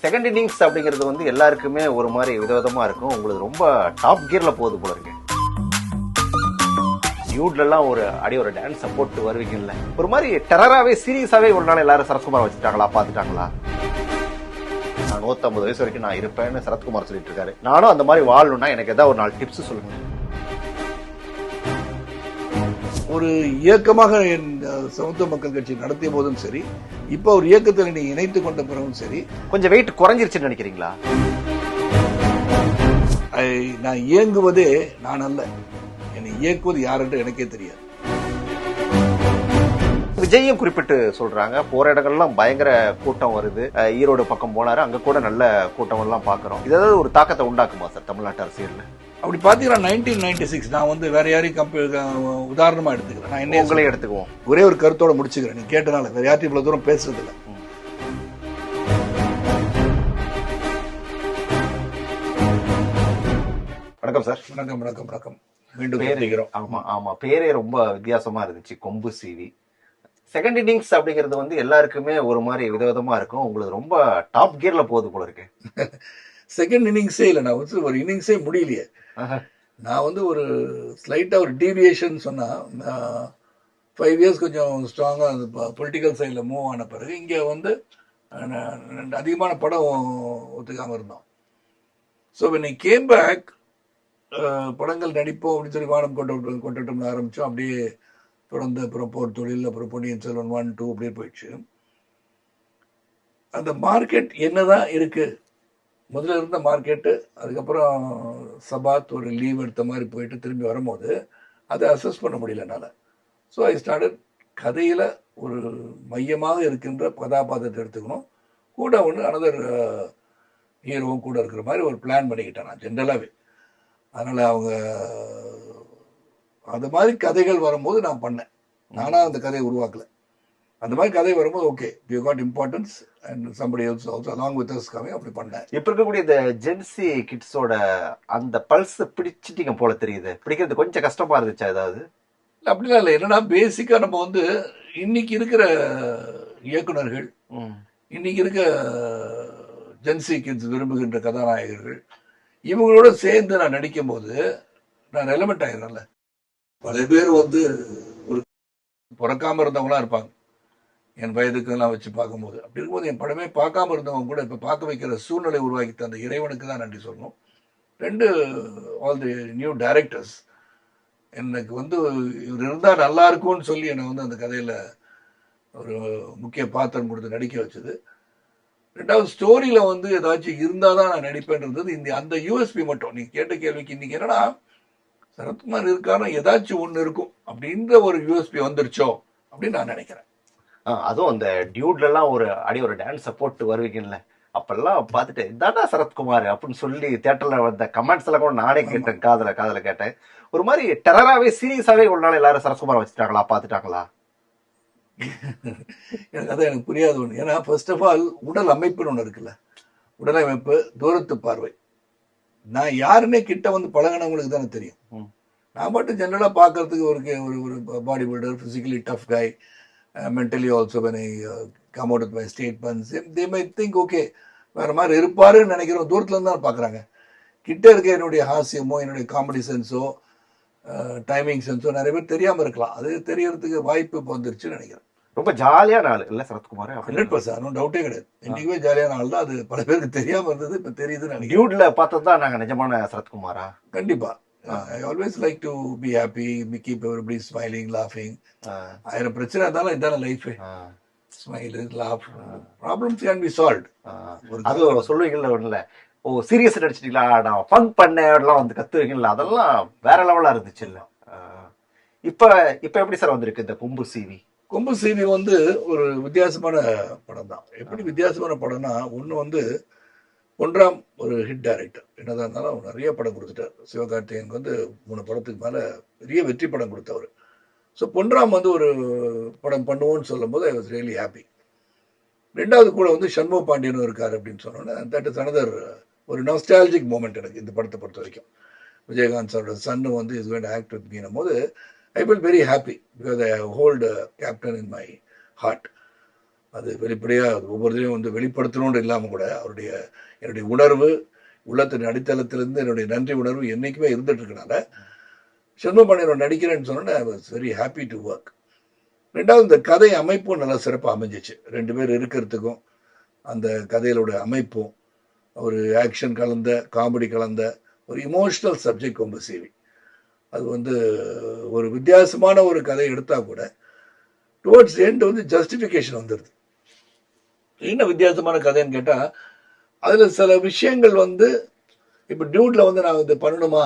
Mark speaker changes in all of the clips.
Speaker 1: Second innings அப்படிங்கிறது வந்து எல்லாருக்குமே ஒரு மாதிரி விதவிதமா இருக்கும். உங்களுக்கு ரொம்ப டாப் கியர்ல போகுது போல இருக்கு. டியூட்லாம் ஒரு ஒரு டான்ஸ் போட்டு வருவீங்கல்ல, ஒரு மாதிரி டெரராவே சீரியஸாவே ஒரு நாள் எல்லாரும் சரத்குமார் வச்சுட்டாங்களா, பாத்துட்டாங்களா? நான் 150 வயசு வரைக்கும் நான் இருப்பேன்னு சரத்குமார் சொல்லிட்டு இருக்காரு. நானும் அந்த மாதிரி வாழணும்னா எனக்கு ஏதாவது ஒரு 4 டிப்ஸ் சொல்லுங்க.
Speaker 2: ஒரு இயக்கமாக என் சமத்துவ மக்கள் கட்சி நடத்திய போதும் சரி, இப்ப ஒரு இயக்கத்தில் நீ இணைத்துக் கொண்ட பிறகும் சரி,
Speaker 1: கொஞ்சம் வெயிட் குறைஞ்சிருச்சுன்னு நினைக்கிறீங்களா?
Speaker 2: நான் இயங்குவதே நான் அல்ல, என்னை இயக்குவது யார் என்று எனக்கே தெரியாது.
Speaker 1: விஜயும் குறிப்பிட்டு சொல்றாங்க, போற இடங்கள்லாம் பயங்கர கூட்டம் வருது. ஈரோடு பக்கம் போனாரு, அங்க கூட நல்ல கூட்டம் எல்லாம் பாக்குறோம். இது ஏதாவது ஒரு தாக்கத்தை உண்டாக்குமா சார் தமிழ்நாட்டு அரசியல்ல?
Speaker 2: அப்படி பாத்தீங்கன்னா 1996 நான் வந்து வேற யாரையும் உதாரணமா எடுத்துக்கிறேன். நான் என்ன
Speaker 1: உங்களையும் எடுத்துக்குவோம்.
Speaker 2: ஒரே ஒரு கருத்தோட முடிச்சுக்கிறேன். நீ கேட்டனால வேற யார்ட்டும் இவ்வளவு தூரம் பேசுறது இல்லை.
Speaker 1: வணக்கம் சார்.
Speaker 2: வணக்கம் வணக்கம் வணக்கம். மீண்டும்
Speaker 1: ஆமா ஆமா, பேரே ரொம்ப வித்தியாசமா இருந்துச்சு, கொம்பு சீவி. செகண்ட் இன்னிங்ஸ் அப்படிங்கிறது வந்து எல்லாருக்குமே ஒரு மாதிரி விதவிதமா இருக்கும். உங்களுக்கு ரொம்ப டாப் கியர்ல போகுது போல இருக்கு.
Speaker 2: செகண்ட் இன்னிங்ஸே இல்லை, நான் வந்து ஒரு இன்னிங்ஸே முடியலையே. நான் வந்து ஒரு ஸ்லைட்டா ஒரு டீவியேஷன் சொன்னா, 5 இயர்ஸ் கொஞ்சம் ஸ்ட்ராங்கா அந்த பொலிட்டிக்கல் சைடில் மூவ் ஆன பிறகு இங்கே வந்து அதிகமான படம் ஒத்துக்காம இருந்தோம். So when I came back, படங்கள் நடிப்போம் அப்படின்னு சொல்லி வானம் கொண்டோம்னு ஆரம்பித்தோம். அப்படியே தொடர்ந்து அப்புறம் போர் தொழில், அப்புறம் பொன்னியின் செல்வன் 1, 2 அப்படியே போயிடுச்சு. அந்த மார்க்கெட் என்னதான் இருக்கு, முதல்ல இருந்த மார்க்கெட்டு, அதுக்கப்புறம் சபாத் ஒரு லீவ் எடுத்த மாதிரி போயிட்டு திரும்பி வரும்போது அதை அசஸ் பண்ண முடியல என்னால். ஸோ ஐ ஸ்டார்டட் கதையில் ஒரு மையமாக இருக்கின்ற கதாபாத்திரத்தை எடுத்துக்கணும், கூட ஒன்று அனதர் ஹீரோவும் கூட இருக்கிற மாதிரி ஒரு பிளான் பண்ணிக்கிட்டேன் நான் ஜென்ரலாகவே. அதனால் அவங்க அந்த மாதிரி கதைகள் வரும்போது நான் பண்ணேன். நானாக அந்த கதையை உருவாக்கலை. அந்த மாதிரி கதை வரும்போது okay, you got importance and somebody else also along with us coming, அப்படி பண்ணேன்.
Speaker 1: இப்போ இருக்கக்கூடிய இந்த ஜென்சி கிட்ஸோட அந்த பல்ஸ் பிடிச்சிட்டீங்க போல தெரியுது. பிடிக்கிறது கொஞ்சம் கஷ்டமா இருந்துச்சா ஏதாவது?
Speaker 2: அப்படிலாம் இல்லை. என்னன்னா பேசிக்காக நம்ம வந்து இன்னைக்கு இருக்கிற இயக்குனர்கள், இன்னைக்கு இருக்க ஜென்சி கிட்ஸ் விரும்புகின்ற கதாநாயகர்கள், இவங்களோட சேர்ந்து நான் நடிக்கும் போது நான் ரெலமெண்ட் ஆகிறேன்ல. பல பேர் வந்து ஒரு பிறக்காம இருந்தவங்களாம் இருப்பாங்க என் வயதுக்கெல்லாம் வச்சு பார்க்கும்போது. அப்படி இருக்கும்போது என் படமே பார்க்காம இருந்தவங்க கூட இப்போ பார்க்க வைக்கிற சூழ்நிலை உருவாக்கி தந்த இறைவனுக்கு தான் நன்றி சொல்லணும். 2 ஆல் தி நியூ டைரக்டர்ஸ் எனக்கு வந்து இவர் இருந்தால் நல்லா இருக்கும்னு சொல்லி என்னை வந்து அந்த கதையில் ஒரு முக்கிய பாத்திரம் கொடுத்து நடிக்க வச்சது. 2வது ஸ்டோரியில் வந்து ஏதாச்சும் இருந்தால் தான் நான் நடிப்பேன்றது இந்த அந்த யூஎஸ்பி மட்டும். நீ கேட்ட கேள்விக்கு இன்னைக்கு என்னன்னா, சரத்குமார் இருக்கானா ஏதாச்சும் ஒன்று இருக்கும் அப்படின்ற ஒரு யூஎஸ்பி வந்துருச்சோ அப்படின்னு நான் நினைக்கிறேன்.
Speaker 1: அதுவும் அந்த டியூட்லாம் ஒரு டான்ஸ் போட்டு வருவீங்கல்ல, அப்பெல்லாம் பார்த்துட்டு இதாடா சரத்குமார் அப்படின்னு சொல்லி தியேட்டர்ல வந்த கமெண்ட்ஸ் எல்லாம் கூட நானே கேட்டேன், காதல கேட்டேன். ஒரு மாதிரி டெரராவே சீரியஸாவே ஒரு நாள் எல்லாரும் சரத்குமார் வச்சுட்டாங்களா, பாத்துட்டாங்களா?
Speaker 2: எனக்கு அதான் எனக்கு புரியாத ஒன்று. ஏன்னா ஃபர்ஸ்ட் ஆஃப் ஆல் உடல் அமைப்புன்னு ஒன்று இருக்குல்ல, உடல் அமைப்பு, தூரத்து பார்வை. நான் யாருன்னே கிட்ட வந்து பழகினவங்களுக்கு தானே தெரியும். நான் மட்டும் ஜென்ரலாக பார்க்கறதுக்கு ஒரு body builder, physically tough guy, mentally also when I come out with my statements, they might think okay வேற மாதிரி இருப்பாருன்னு நினைக்கிறோம். தூரத்துல இருந்து தான் பார்க்குறாங்க. கிட்ட இருக்க என்னுடைய ஹாஸ்யமோ என்னுடைய காமெடி சென்ஸோ டைமிங் சென்ஸோ நிறைய பேர் தெரியாமல் இருக்கலாம். அது தெரியறதுக்கு வாய்ப்பு இப்போ வந்துருச்சுன்னு நினைக்கிறேன்.
Speaker 1: ரொம்ப ஜாலியான ஆள் இல்லை சரத்குமார்?
Speaker 2: 100%, ஒன்றும் டவுட்டே கிடையாது. இன்னைக்குமே ஜாலியான ஆள் தான். அது பல பேருக்கு தெரியாமல் இருந்தது, இப்போ தெரியுதுன்னு நினைக்கிறேன்.
Speaker 1: டியூட்ல பார்த்தது தான் நாங்கள் நிஜமான சரத்குமாரா?
Speaker 2: கண்டிப்பா. I always like to be happy, keep everybody smiling, laughing. ஆயிரம் பிரச்சனை இருந்தாலும் இதான life. Smile, laugh, problems can be solved.
Speaker 1: அது சொல்லுவீங்கல்ல ஒண்ணுல, ஓ சீரியஸ் நடிச்சிட்டீங்களா, நான் ஃபன் பண்ணலாம் வந்து கத்துவீங்கல்ல, அதெல்லாம் வேற லெவலா இருந்துச்சு இல்ல? இப்ப எப்படி சார் வந்திருக்கு இந்த கொம்பு சீவி?
Speaker 2: கொம்பு சீவி வந்து ஒரு வித்தியாசமான படம் தான். எப்படி வித்தியாசமான படம்னா, ஒன்று வந்து பொன்ராம் ஒரு ஹிட் டைரக்டர், என்னதான் இருந்தாலும் அவர் நிறைய படம் கொடுத்துட்டார். சிவகார்த்திகேயனுக்கு வந்து 3 படத்துக்கு மேலே பெரிய வெற்றி படம் கொடுத்தவர். ஸோ பொன்ராம் வந்து ஒரு படம் பண்ணுவோன்னு சொல்லும் போது ஐ வாஸ் ரியலி ஹாப்பி. 2வது கூட வந்து சண்முக பாண்டியனும் இருக்கார் அப்படின்னு சொன்னோன்னே தட் இஸ் அனதர் ஒரு நாஸ்டாலஜிக் மூமெண்ட் எனக்கு இந்த படத்தை பொறுத்த வரைக்கும். விஜயகாந்த் சாரோட சன்னு வந்து is going to act with மீனும் போது I feel very happy because I hold Captain in my heart. அது வெளிப்படையாக ஒவ்வொருத்தையும் வந்து வெளிப்படுத்தணும்னு இல்லாமல் கூட என்னுடைய உணர்வு உள்ளத்தின் அடித்தளத்திலிருந்து என்னுடைய நன்றி உணர்வு என்றைக்குமே இருந்துட்டு இருக்கனால செல்வபாண்டியன் நடிக்கிறேன்னு சொன்னோன்னே I was very happy to work. ரெண்டாவது இந்த கதை அமைப்பும் நல்லா சிறப்பாக அமைஞ்சிச்சு. 2 பேர் இருக்கிறதுக்கும் அந்த கதையிலோட அமைப்பும் ஒரு ஆக்ஷன் கலந்த காமெடி கலந்த ஒரு இமோஷனல் சப்ஜெக்ட் கொம்பு சீவி. அது வந்து ஒரு வித்தியாசமான ஒரு கதை எடுத்தால் கூட டுவர்ட்ஸ் எண்ட் வந்து ஜஸ்டிஃபிகேஷன் வந்துடுது. என்ன வித்தியாசமான கதைன்னு கேட்டால் அதில் சில விஷயங்கள் வந்து இப்போ டியூட்ல வந்து நான் இது பண்ணணுமா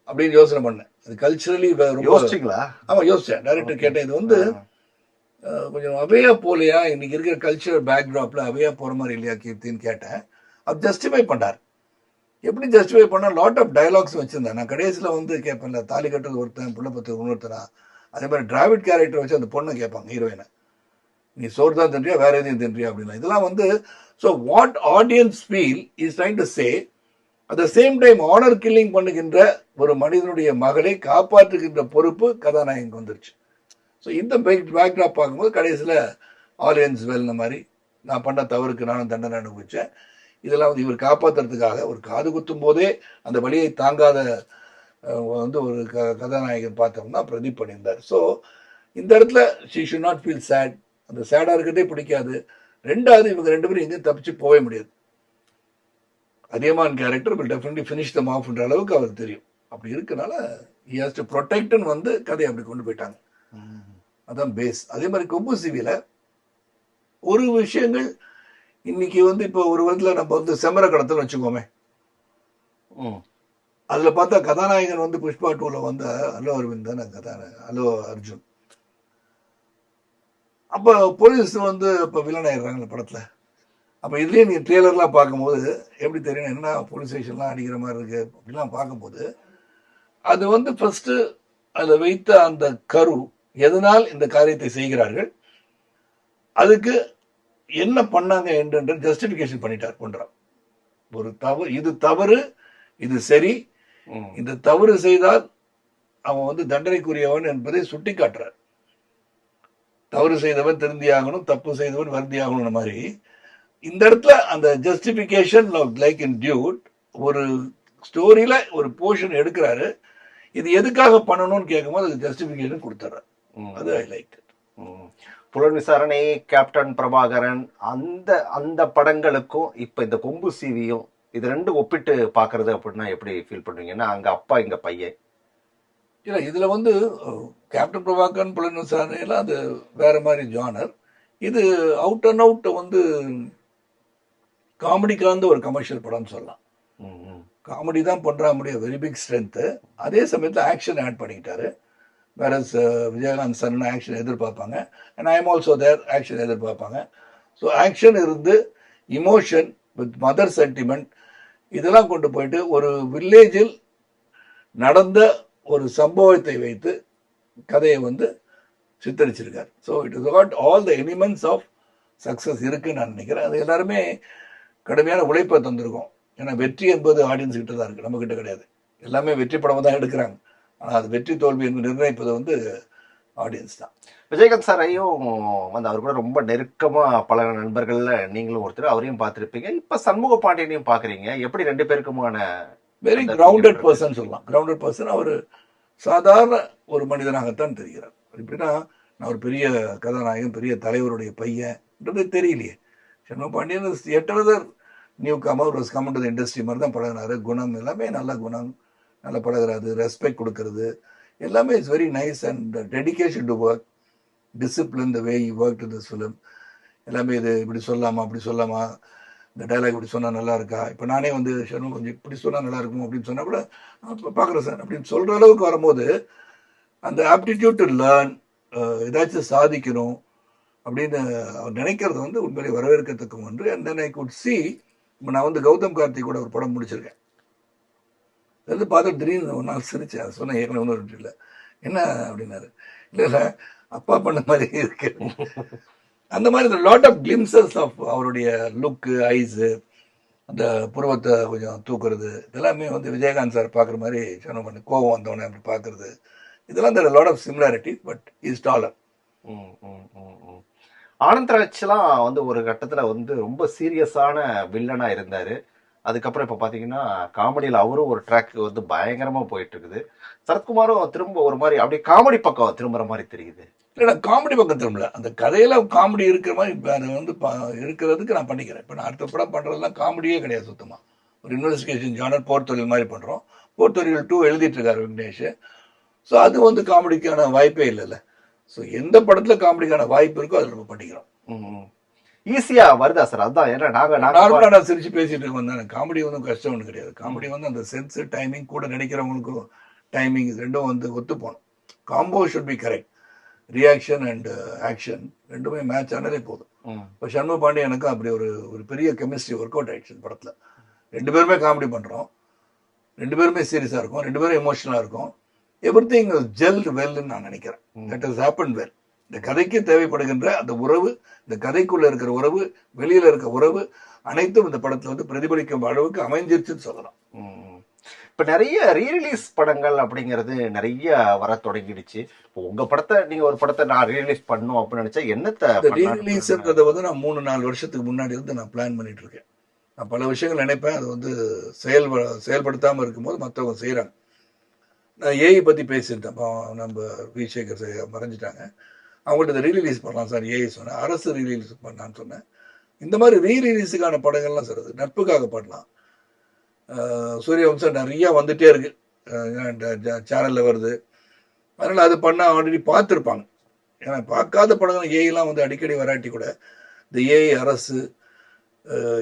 Speaker 2: அப்படின்னு யோசனை பண்ணேன். அது கல்ச்சுரலி
Speaker 1: யோசிச்சிங்களா?
Speaker 2: ஆமாம் யோசித்தேன். டைரக்டர் கேட்டேன், இது வந்து கொஞ்சம் அவையா போலையா, இன்னைக்கு இருக்கிற கல்ச்சரல் பேக்ராப்ல அவையா போகிற மாதிரி இல்லையா கீர்த்தின்னு கேட்டேன். அது ஜஸ்டிஃபை பண்ணார். எப்படி ஜஸ்டிஃபை பண்ணால் லாட் ஆஃப் டயலாக்ஸ் வச்சுருந்தேன். நான் கடைசியில் வந்து கேட்பேன்ல, தாலி கட்டுறது ஒருத்தன் பிள்ளை பத்து இன்னொருத்தனா, அதே மாதிரி டிராவிட் கேரக்டர் வச்சு அந்த பொண்ணை கேட்பாங்க ஹீரோயினை, நீ சோறு தான் தின்றியா வேற எதையும் தின்றியா அப்படின்னா. இதெல்லாம் வந்து so what audience feel is trying to say. At the same time honour killing பண்ணுகின்ற ஒரு மனிதனுடைய மகளை காப்பாற்றுகின்ற பொறுப்பு கதாநாயகனுக்கு வந்துருச்சு. ஸோ இந்த பேக்ராப் பார்க்கும்போது கடைசியில் ஆலியன்ஸ் வெல்ன மாதிரி நான் பண்ண தவறுக்கு நானும் தண்டனை அனுபவித்தேன். இதெல்லாம் வந்து இவர் காப்பாற்றுறதுக்காக ஒரு காது குத்தும் போதே அந்த வழியை தாங்காத வந்து ஒரு கதாநாயகன் பார்த்தோம்னா பிரதீப் பண்ணியிருந்தார். ஸோ இந்த இடத்துல she should not feel sad. அந்த சேடாக இருக்கிறதே பிடிக்காது. ரெண்டாவது இவங்க 2 பேரும் எங்கேயும் தப்பிச்சு போகவே முடியாது. Athiyaman character will definitely finish them ஆஃப்ன்ற அளவுக்கு அவருக்கு தெரியும். அப்படி இருக்கனால ஹி ஹாஸ் டு ப்ரொடெக்ட்னு வந்து கதையை அப்படி கொண்டு போயிட்டாங்க. அதான் பேஸ். அதே மாதிரி கொம்பு சிவில ஒரு விஷயங்கள் இன்னைக்கு வந்து இப்போ ஒரு விதத்தில் நம்ம வந்து செம்மர கடத்தல் வச்சுக்கோமே, அதுல பார்த்தா கதாநாயகன் வந்து புஷ்பா 2ல வந்து அல்லு அரவிந்த் தானே கதாநாயகன், அல்லு அர்ஜுன். அப்போ போலீஸ் வந்து இப்போ வில்லன் ஆயிடுறாங்க படத்துல. அப்போ இதுலேயே நீங்கள் ட்ரெய்லர்லாம் பார்க்கும்போது எப்படி தெரியும் என்ன போலீஸ் ஸ்டேஷன்லாம் அடிக்கிற மாதிரி இருக்கு அப்படிலாம் பார்க்கும்போது அது வந்து ஃபர்ஸ்ட் அதில் வைத்த அந்த கரு எதனால் இந்த காரியத்தை செய்கிறார்கள், அதுக்கு என்ன பண்ணாங்க என்று ஜஸ்டிஃபிகேஷன் பண்ணிட்டார் பண்றான். ஒரு தவறு, இது தவறு, இது சரி, இந்த தவறு செய்தால் அவன் வந்து தண்டனைக்குரியவன் என்பதை சுட்டி காட்டுறார். தவறு செய்தவன் திருந்தியாகணும், தப்பு செய்தவன் வருந்தியாகணும் மாதிரி இந்த இடத்துல அந்த ஜஸ்டிஃபிகேஷன் லைக் இன் டியூட் ஒரு ஸ்டோரியில ஒரு போர்ஷன் எடுக்கிறாரு. இது எதுக்காக பண்ணணும்னு கேட்கும்போது அது ஜஸ்டிஃபிகேஷன் கொடுத்துறாரு. அது ஐ லைக்.
Speaker 1: புலன் விசாரணை, கேப்டன் பிரபாகரன், அந்த அந்த படங்களுக்கும் இப்ப இந்த கொம்பு சீவியும் இது 2 ஒப்பிட்டு பாக்குறது அப்படின்னா எப்படி ஃபீல் பண்றீங்கன்னா, அங்க அப்பா இங்க பையன்.
Speaker 2: இல்லை இதுல வந்து கேப்டன் பிரபாகரன் புலன் விசாரணையெல்லாம் அது வேற மாதிரி ஜானர். இது அவுட் அண்ட் அவுட் வந்து காமெடி கலந்த ஒரு கமர்ஷியல் படம்னு சொல்லலாம். காமெடி தான் பண்ற முடிய வெரி பிக் ஸ்ட்ரென்த்து. அதே சமயத்தில் ஆக்ஷன் ஆட் பண்ணிக்கிட்டாரு. வேற விஜயகாந்த் சன் ஆக்ஷன் எதிர்பார்ப்பாங்க, and I am also there action எதிர்பார்ப்பாங்க. ஸோ ஆக்ஷன் இருந்து இமோஷன் வித் மதர் சென்டிமெண்ட் இதெல்லாம் கொண்டு போயிட்டு ஒரு வில்லேஜில் நடந்த ஒரு சம்பவத்தை வைத்து கதையை வந்து சித்தரிச்சிருக்காரு. So it is got all the elements of success இருக்குன்னு நான் நினைக்கிறேன். அது எல்லாருமே கடுமையான உழைப்பை தந்திருக்கோம். ஏன்னா வெற்றி என்பது ஆடியன்ஸ் கிட்ட தான் இருக்கு, நம்ம கிட்ட கிடையாது. எல்லாமே வெற்றி படம் தான் எடுக்கிறாங்க, ஆனால் அது வெற்றி தோல்வி என்று நிர்ணயிப்பது வந்து ஆடியன்ஸ் தான்.
Speaker 1: விஜயகாந்த் சாரையும் வந்து அவர் கூட ரொம்ப நெருக்கமா பல நண்பர்கள்ல நீங்களும் ஒருத்தர், அவரையும் பார்த்துருப்பீங்க. இப்ப சண்முக பாண்டியனையும் பாக்குறீங்க. எப்படி 2 பேருக்குமான
Speaker 2: வெரி கிரவுண்டட் பர்சன் சொல்லலாம். Grounded person. அவர் சாதாரண ஒரு மனிதனாகத்தான் தெரிகிறார். எப்படின்னா நான் ஒரு பெரிய கதாநாயகன், பெரிய தலைவருடைய பையன்ன்றது தெரியலையே. Shanmuga Pandian yet another new comer was coming to the industry மாதிரி தான் பழகினாரு. குணம் எல்லாமே நல்ல குணம், நல்லா பழகிறாரு, ரெஸ்பெக்ட் கொடுக்கறது எல்லாமே is very nice. And dedication to work, discipline, the way you work to this film எல்லாமே. இது இப்படி சொல்லாமா அப்படி சொல்லாமா, இந்த டைலாக் இப்படி சொன்னால் நல்லா இருக்கா, இப்போ நானே வந்து ஷர்மா கொஞ்சம் இப்படி சொன்னால் நல்லா இருக்கும் அப்படின்னு சொன்னால் கூட பார்க்குறேன் சார் அப்படின்னு சொல்கிற அளவுக்கு வரும்போது அந்த ஆப்டிடியூட் டு லேர்ன், ஏதாச்சும் சாதிக்கணும் அப்படின்னு அவர் நினைக்கிறது வந்து உண்மையிலே வரவேற்கத்தக்க ஒன்று. And then I could see, இப்போ நான் வந்து கௌதம் கார்த்திக் கூட ஒரு படம் முடிச்சிருக்கேன். அது வந்து பார்த்து திடீர்னு ஒரு நாள் சிரிச்சேன். அதை சொன்னேன் ஏற்கனவே ஒன்றும் இல்லை. என்ன அப்படின்னாரு, இல்லை இல்லை அப்பா பண்ண மாதிரி இருக்கு. அந்த மாதிரி இந்த லாட் ஆஃப் கிளிம்சஸ் ஆஃப் அவருடைய லுக்கு, ஐஸு, அந்த புருவத்தை கொஞ்சம் தூக்குறது இதெல்லாமே வந்து விஜயகாந்த் சார் பார்க்குற மாதிரி சொன்ன பண்ணி கோவம் வந்தவனே அப்படி பார்க்குறது இதெல்லாம் இந்த lot of similarity. But is dollar.
Speaker 1: ஆனந்த்ராஜ்லாம் வந்து ஒரு கட்டத்துல வந்து ரொம்ப சீரியஸான வில்லனா இருந்தாரு. அதுக்கப்புறம் இப்ப பாத்தீங்கன்னா காமெடியில அவரும் ஒரு ட்ராக் வந்து பயங்கரமா போயிட்டு இருக்குது. சரத்குமாரும் திரும்ப ஒரு மாதிரி அப்படியே காமெடி பக்கம் திரும்புற மாதிரி தெரியுது.
Speaker 2: இல்லைன்னா காமெடி பக்கம் திரும்பல, அந்த கதையில காமெடி இருக்கிற மாதிரி இப்போ அதை வந்து இருக்கிறதுக்கு நான் பண்ணிக்கிறேன். இப்போ நான் அடுத்த படம் பண்ணுறதுலாம் காமெடியே கிடையாது சுத்தமாக. ஒரு இன்வெஸ்டிகேஷன் ஜானர் போர் தொழில் மாதிரி பண்ணுறோம். போர் தொழில் 2 எழுதிட்டு இருக்காரு வெங்கடேஷ். ஸோ அது வந்து காமெடிக்கான வாய்ப்பே இல்லைல்ல. ஸோ எந்த படத்தில் காமெடிக்கான வாய்ப்பு இருக்கோ அதில் நம்ம பண்ணிக்கிறோம்.
Speaker 1: ஈஸியா வருதா சார்? அதான் ஏன்னா
Speaker 2: நார்மலாக நான் சிரிச்சு பேசிட்டு இருக்கோம் தானே. காமெடி ஒன்றும் கஷ்டம் ஒன்றும் கிடையாது. காமெடி வந்து அந்த சென்ஸ் டைமிங் கூட நடிக்கிறவங்களுக்கும் டைமிங் ரெண்டும் வந்து ஒத்து போகணும். Combo should be correct. Reaction and action ரெண்டுமே மேட்ச் ஆனாலே போதும். இப்போ சண்முக பாண்டிய எனக்கும் அப்படி ஒரு ஒரு பெரிய கெமிஸ்ட்ரி ஒர்க் அவுட் ஆயிடுச்சு படத்தில். 2 பேருமே காமெடி பண்ணுறோம், 2 பேருமே சீரியஸாக இருக்கும், 2 பேரும் எமோஷனலாக இருக்கும். எவ்ரி திங் ஜெல்ட் வெல்னு நான் நினைக்கிறேன். That is happen well. இந்த கதைக்கு தேவைப்படுகின்ற அந்த உறவு, இந்த கதைக்குள்ள இருக்கிற உறவு, வெளியில இருக்க உறவு அனைத்தும் இந்த படத்துல வந்து பிரதிபலிக்கும் அளவுக்கு அமைஞ்சிருச்சுன்னு சொல்லலாம்.
Speaker 1: இப்ப நிறைய ரீரிலீஸ் படங்கள் அப்படிங்கிறது நிறைய வர தொடங்கிடுச்சு. இப்போ உங்க படத்தை நீங்க ஒரு படத்தை நான் ரீரிலீஸ் பண்ணும் அப்படின்னு நினைச்சா என்னத்தை
Speaker 2: ரீரிலீஸ்ன்றதை வந்து நான் 3-4 வருஷத்துக்கு முன்னாடி இருந்து நான் பிளான் பண்ணிட்டு இருக்கேன். நான் பல விஷயங்கள் நினைப்பேன், அது வந்து செயல்படுத்தாம இருக்கும்போது மற்றவங்க செய்யறாங்க. நான் ஏஐ பத்தி பேசியிருந்தேன். நம்ம வி சேகர் மறைஞ்சிட்டாங்க. அவங்கள்ட்ட இதை ரீரிலீஸ் பண்ணலாம் சார் ஏஐ சொன்னேன். அரசு ரீரிலீஸ் பண்ணலான்னு சொன்னேன். இந்த மாதிரி ரீரிலீஸுக்கான படங்கள்லாம் சார் அது நட்புக்காக பண்ணலாம். சூரியவம்சம் நிறைய வந்துட்டே இருக்கு, சேனல்ல வருது. அதனால அது பண்ணா ஆல்ரெடி பார்த்துருப்பாங்க. ஏன்னா பார்க்காத படங்கள் ஏஐலாம் வந்து அடிக்கடி வராட்டி கூட இந்த ஏஐ அரசு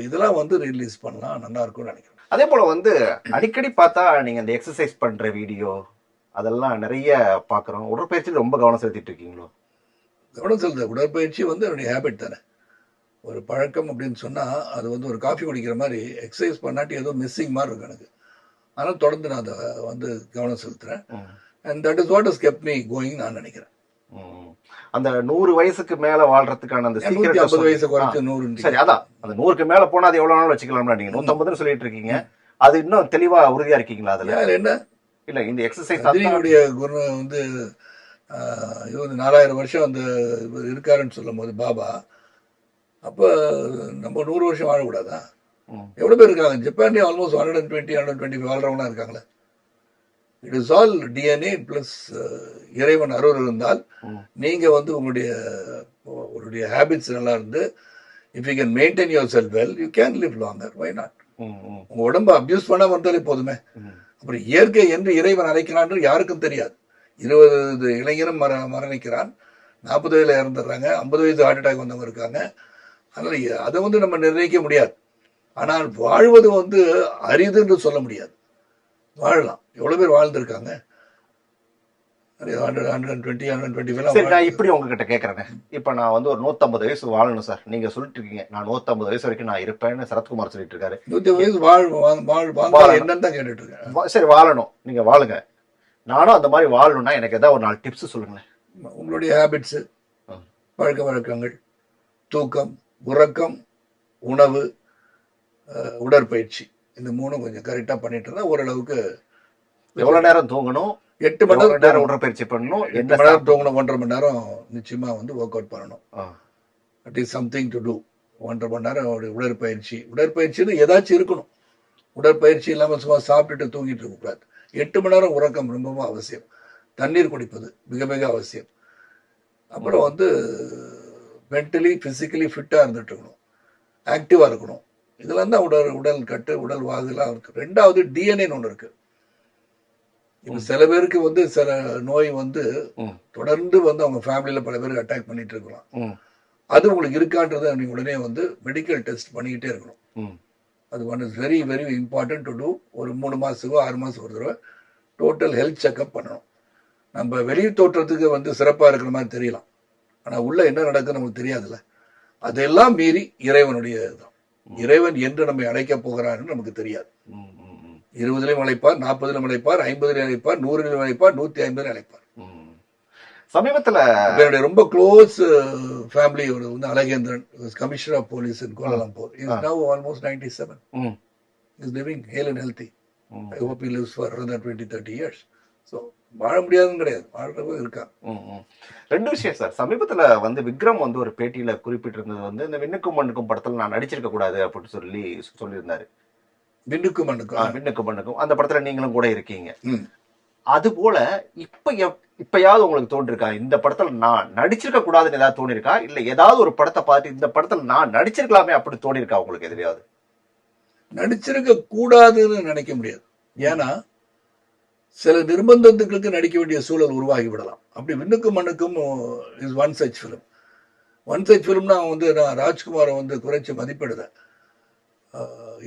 Speaker 2: இதெல்லாம் வந்து ரிலீஸ் பண்ணலாம், நல்லா இருக்கும்னு நினைக்கிறேன்.
Speaker 1: அதே போல வந்து அடிக்கடி பார்த்தா நீங்க இந்த எக்ஸசைஸ் பண்ற வீடியோ அதெல்லாம் நிறைய பாக்குறோம். உடற்பயிற்சி ரொம்ப கவனம் செலுத்திட்டு இருக்கீங்களோ?
Speaker 2: கவனம் செலுத்த உடற்பயிற்சி வந்து என்னுடைய ஹேபிட் தானே, ஒரு பழக்கம் அப்படின்னு சொன்னால் அது வந்து ஒரு காஃபி குடிக்கிற மாதிரி. எக்ஸசைஸ் பண்ணாட்டி ஏதோ மிஸ்ஸிங் மாதிரி இருக்கு எனக்கு. ஆனால் தொடர்ந்து நான் அதை வந்து கவனம் செலுத்துகிறேன். And that is what is kept me going நான் நினைக்கிறேன்.
Speaker 1: அந்த 100 வயசுக்கு மேல வாழ்றதுக்கான அந்த
Speaker 2: 150 வயசு குறைச்சு 100.
Speaker 1: சரி, அதான் அந்த 100க்கு மேல போனா அது எவ்வளவு நாள் வச்சுக்கலாம்னா நீங்க 150 சொல்லிட்டு இருக்கீங்க. அது இன்னும் தெளிவா உறுதியா இருக்கீங்களா அதுல?
Speaker 2: என்ன
Speaker 1: இல்ல இந்த எக்ஸசைஸ்
Speaker 2: ரஜினியுடைய குரு வந்து இது வந்து 4000 வருஷம் அந்த இருக்காருன்னு சொல்லும் போது பாபா, அப்போ நம்ம 100 வருஷம் வாழக்கூடாதா? எவ்வளோ பேர் இருக்காங்க ஜப்பான்லேயே ஆல்மோஸ்ட் 120-125 வாழ்றவங்களா இருக்காங்களே. It is all DNA plus இறைவன் அருள் இருந்தால் நீங்க வந்து உங்களுடைய ஹேபிட்ஸ் நல்லா இருந்து if you can maintain yourself well you can live longer. Why not? உங்க உடம்பை அப்யூஸ் பண்ணாம இருந்தாலே போதுமே. அப்புறம் இயற்கை என்று இறைவன் அழைக்கிறான் யாருக்கும் தெரியாது. 20 இளைஞரும் மரணிக்கிறான், 40 வயதுல இறந்துடுறாங்க, 50 வயது ஹார்ட் அட்டாக் வந்தவங்க இருக்காங்க. அதனால அதை வந்து நம்ம நிர்ணயிக்க முடியாது. ஆனால் வாழ்வது வந்து அரிது என்று சொல்ல முடியாது. வாழலாம். எவ்வளவு பேர் வாழ்ந்திருக்காங்க.
Speaker 1: 120-125. நான் இப்படி உங்ககிட்ட கேட்கறேன், இப்ப நான் வந்து ஒரு 150 வயசு வாழணும் சார், நீங்க சொல்லிட்டு இருக்கீங்க நான் 150 வயசு வரைக்கும் நான் இருப்பேன்னு சரத்குமார் சொல்லிட்டு இருக்காரு.
Speaker 2: 150 வயசு என்னன்னு தான் கேட்டுட்டு இருக்கேன்.
Speaker 1: சரி, வாழணும், நீங்க வாழுங்க. நானும் அந்த மாதிரி வாழணும்னா எனக்கு ஏதாவது ஒரு 4 டிப்ஸ் சொல்லுங்களேன்.
Speaker 2: உங்களுடைய ஹேபிட்ஸ், பழக்க வழக்கங்கள், தூக்கம், உறக்கம், உணவு, உடற்பயிற்சி, இந்த 3 கொஞ்சம் கரெக்டா பண்ணிட்டு இருந்தா ஓரளவுக்கு.
Speaker 1: எவ்வளவு நேரம் தூங்கணும்?
Speaker 2: 8 மணி நேரம்
Speaker 1: உடற்பயிற்சி பண்ணணும்.
Speaker 2: 8 மணி நேரம் தூங்கணும், 1.5 மணி நேரம் நிச்சயமா வந்து ஒர்க் அவுட் பண்ணணும். That is something to do. 1.5 மணி நேரம் உடற்பயிற்சின்னு ஏதாச்சும் இருக்கணும். உடற்பயிற்சி இல்லாம சும்மா சாப்பிட்டுட்டு தூங்கிட்டு இருக்கக்கூடாது. 8 மணி நேரம் உறக்கம் ரொம்பவும் அவசியம். தண்ணீர் குடிப்பது மிக மிக அவசியம். அப்புறம் வந்து மென்டலி பிசிக்கலி ஃபிட்டா இருந்துட்டு இருக்கணும், ஆக்டிவா இருக்கணும். இதெல்லாம் தான் உடல் கட்டு, உடல் வாகுலாம் இருக்கு. 2வது டிஎன்ஏன்னு ஒன்று இருக்கு. இப்போ சில பேருக்கு வந்து சில நோய் வந்து தொடர்ந்து வந்து அவங்க ஃபேமிலியில பல பேருக்கு அட்டாக் பண்ணிட்டு இருக்கலாம். அது உங்களுக்கு இருக்கான்றதை நீங்க உடனே வந்து மெடிக்கல் டெஸ்ட் பண்ணிக்கிட்டே இருக்கணும். அது one is very very important to do. ஒரு 3 மாசத்துக்கோ 6 மாசத்துக்கு ஒரு தடவை டோட்டல் ஹெல்த் செக்அப் பண்ணணும். நம்ம வெளி தோற்றத்துக்கு வந்து சிறப்பா இருக்கிற மாதிரி தெரியலாம், ஆனா உள்ள என்ன நடக்குன்னு நமக்கு தெரியாதுல்ல. அதெல்லாம் மீறி இறைவனுடைய இதுதான். இறைவன் என்று நம்மை அழைக்க போகிறான்னு நமக்கு தெரியாது. 20 அழைப்பார், 40 அழைப்பார், 50 அழைப்பார், 100 அழைப்பார், 150 அழைப்பார்.
Speaker 1: சமீபத்துல
Speaker 2: என்னுடைய ரொம்ப க்ளோஸ் ஃபேமிலி வந்து Alagendran, commissioner of police in Kuala Lumpur. He is now almost 97. He is living hale and healthy. I hope he lives for another 20-30 years. So வாழ முடியாதுன்னு கிடையாது, வாழ்றவங்க இருக்காங்க.
Speaker 1: ரெண்டு விஷயம் சார். சமீபத்துல விக்ரம் ஒரு பேட்டியில குறிப்பிட்டிருந்தது இந்த விண்ணுக்கும் மண்ணுக்கும் படத்துல நான் நடிச்சிருக்க கூடாது அப்படின்னு சொல்லியிருந்தாரு.
Speaker 2: விண்ணுக்கும் மண்ணுக்கும்.
Speaker 1: விண்ணுக்கும் மண்ணுக்கும் அந்த படத்துல நீங்களும் கூட இருக்கீங்க. அது போல இப்பயாவது உங்களுக்கு தோன்றிருக்கா இந்த படத்துல நான் நடிச்சிருக்க கூடாதுன்னு ஏதாவது தோணிருக்கா, இல்ல ஏதாவது ஒரு படத்தை பார்த்து இந்த படத்துல நான் நடிச்சிருக்கலாமே அப்படி தோணிருக்கா உங்களுக்கு எதிரையாவது?
Speaker 2: நடிச்சிருக்க கூடாதுன்னு நினைக்க முடியாது. ஏன்னா சில நிர்பந்தத்துக்கு நடிக்க வேண்டிய சூழல் உருவாகி விடலாம். அப்படி Vinnukkum Mannukkum is one such film. One such ஃபிலிம்னா நான் ராஜ்குமாரை குறைச்சி மதிப்பிடுதேன்.